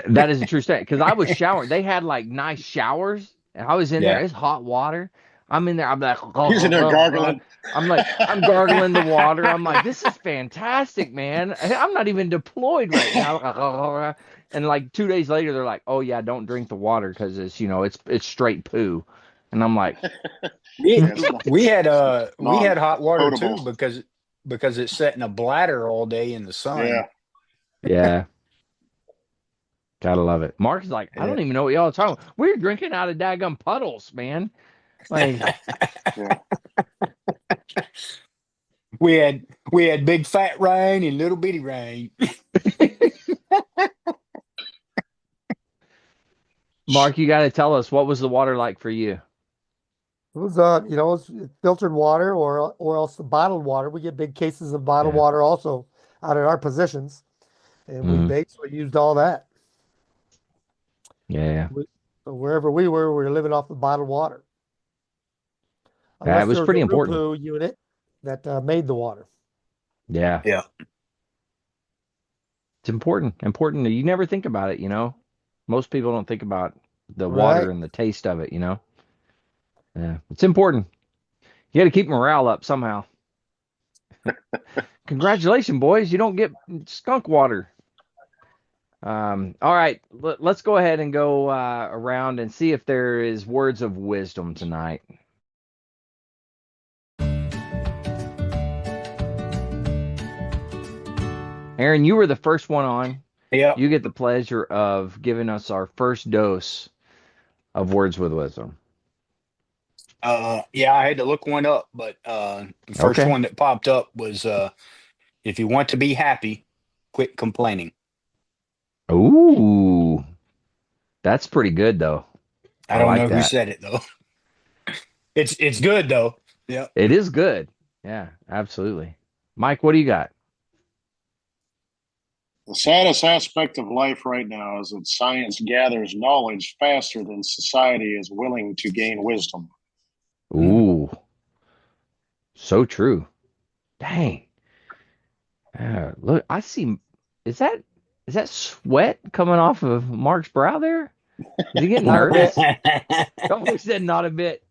That is a true statement because I was showering. They had like nice showers, and I was in there. Yeah. It's hot water. I'm in there. I'm like, He's in there gargling. I'm gargling the water. I'm like, this is fantastic, man. I'm not even deployed right now. And like 2 days later, they're like, oh yeah, don't drink the water because it's straight poo. And I'm like, We Yeah, it's not we had hot water too potable. because it's set in a bladder all day in the sun. Yeah. yeah, gotta love it. Mark's like, I don't even know what y'all are talking about. We're drinking out of daggum puddles, man. Like, Yeah. We had big fat rain and little bitty rain. Mark, you got to tell us, what was the water like for you? It was, it's filtered water or else the bottled water. We get big cases of bottled Yeah. water also out at our positions, and we Mhm. basically used all that. Yeah. So wherever we were living off the bottled water. That Unless was there was pretty a important. Rupu unit that made the water. Yeah. Yeah. It's important. Important. You never think about it, Most people don't think about the Right. water and the taste of it, Yeah. It's important. You got to keep morale up somehow. Congratulations, boys. You don't get skunk water. All right. Let's go ahead and go around and see if there is words of wisdom tonight. Aaron, you were the first one on. Yeah. You get the pleasure of giving us our first dose of words with wisdom. Yeah, I had to look one up, but the first Okay. one that popped up was if you want to be happy, quit complaining. Ooh, that's pretty good though. I don't like know who that. said it though. It's good though. Yeah. It is good. Yeah, absolutely. Mike, what do you got? The saddest aspect of life right now is that science gathers knowledge faster than society is willing to gain wisdom. Ooh, so true. Dang. Look, I see. Is that sweat coming off of Mark's brow there? Is he getting Not a nervous? bit. Somebody said not a bit.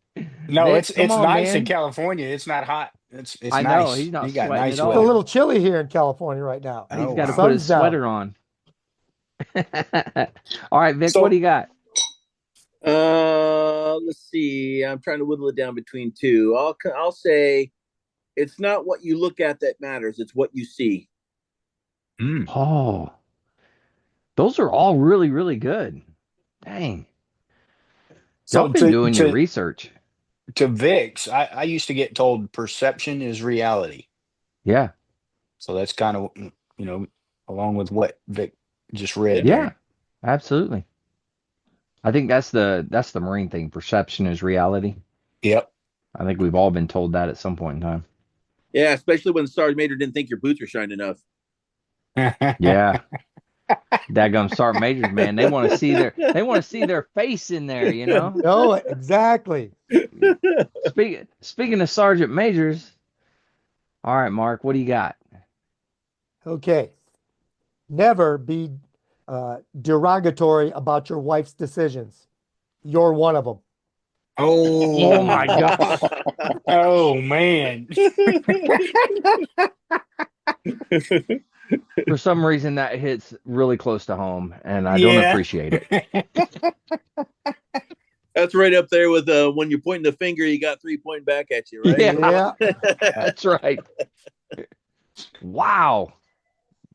No, Vic, it's come on, nice in man. California. It's not hot. It's I know, nice. he's not You got sweating nice at all. It's a weather. little chilly here in California right now. He's Oh, got to wow. put his Sun's down. sweater on. All right, Vic, So- what do you got? Let's see. I'm trying to whittle it down between two. I'll say it's not what you look at that matters. It's what you see. Mm. Oh, those are all really, really good. Dang. Y'all been doing your research. to Vix, I used to get told perception is reality. Yeah. So that's kind of, along with what Vic just read. Yeah, there. absolutely. I think that's the Marine thing. Perception is reality. Yep. I think we've all been told that at some point in time. Yeah, especially when the Sergeant Major didn't think your boots were shined enough. Yeah. Daggum Sergeant Majors, man. They want to see their face in there, No, exactly. Speaking of Sergeant Majors, all right, Mark, what do you got? Okay. Never be derogatory about your wife's decisions. You're one of them. Oh, Oh my God. Oh man. For some reason that hits really close to home, and I don't appreciate it. That's right up there with when you're pointing the finger, you got three pointing back at you, right? Yeah. That's right. Wow.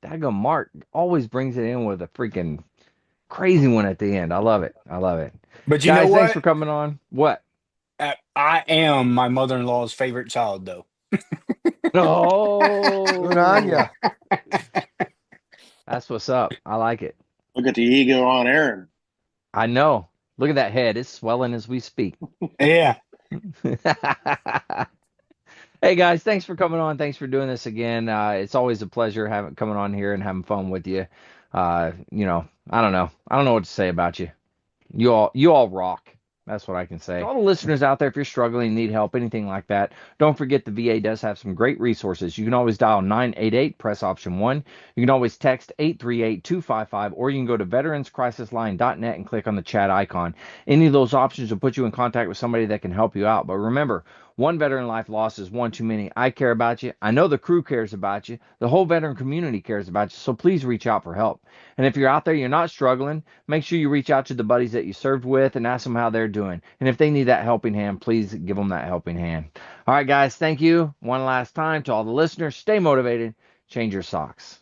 Daggum Mark always brings it in with a freaking crazy one at the end. I love it. But you Guys, know what? thanks for coming on. What? I am my mother-in-law's favorite child, though. Oh, Good on ya. That's what's up. I like it. Look at the ego on Aaron. I know. Look at that head. It's swelling as we speak. Yeah. Hey guys, thanks for coming on. Thanks for doing this again. It's always a pleasure coming on here and having fun with you. I don't know what to say about you. You all rock. That's what I can say. All the listeners out there, if you're struggling, need help, anything like that, don't forget the VA does have some great resources. You can always dial 988, press option 1. You can always text 838-255, or you can go to veteranscrisisline.net and click on the chat icon. Any of those options will put you in contact with somebody that can help you out. But remember, one veteran life lost is one too many. I care about you. I know the crew cares about you. The whole veteran community cares about you. So please reach out for help. And if you're out there, you're not struggling, make sure you reach out to the buddies that you served with and ask them how they're doing. And if they need that helping hand, please give them that helping hand. All right, guys, thank you one last time to all the listeners. Stay motivated. Change your socks.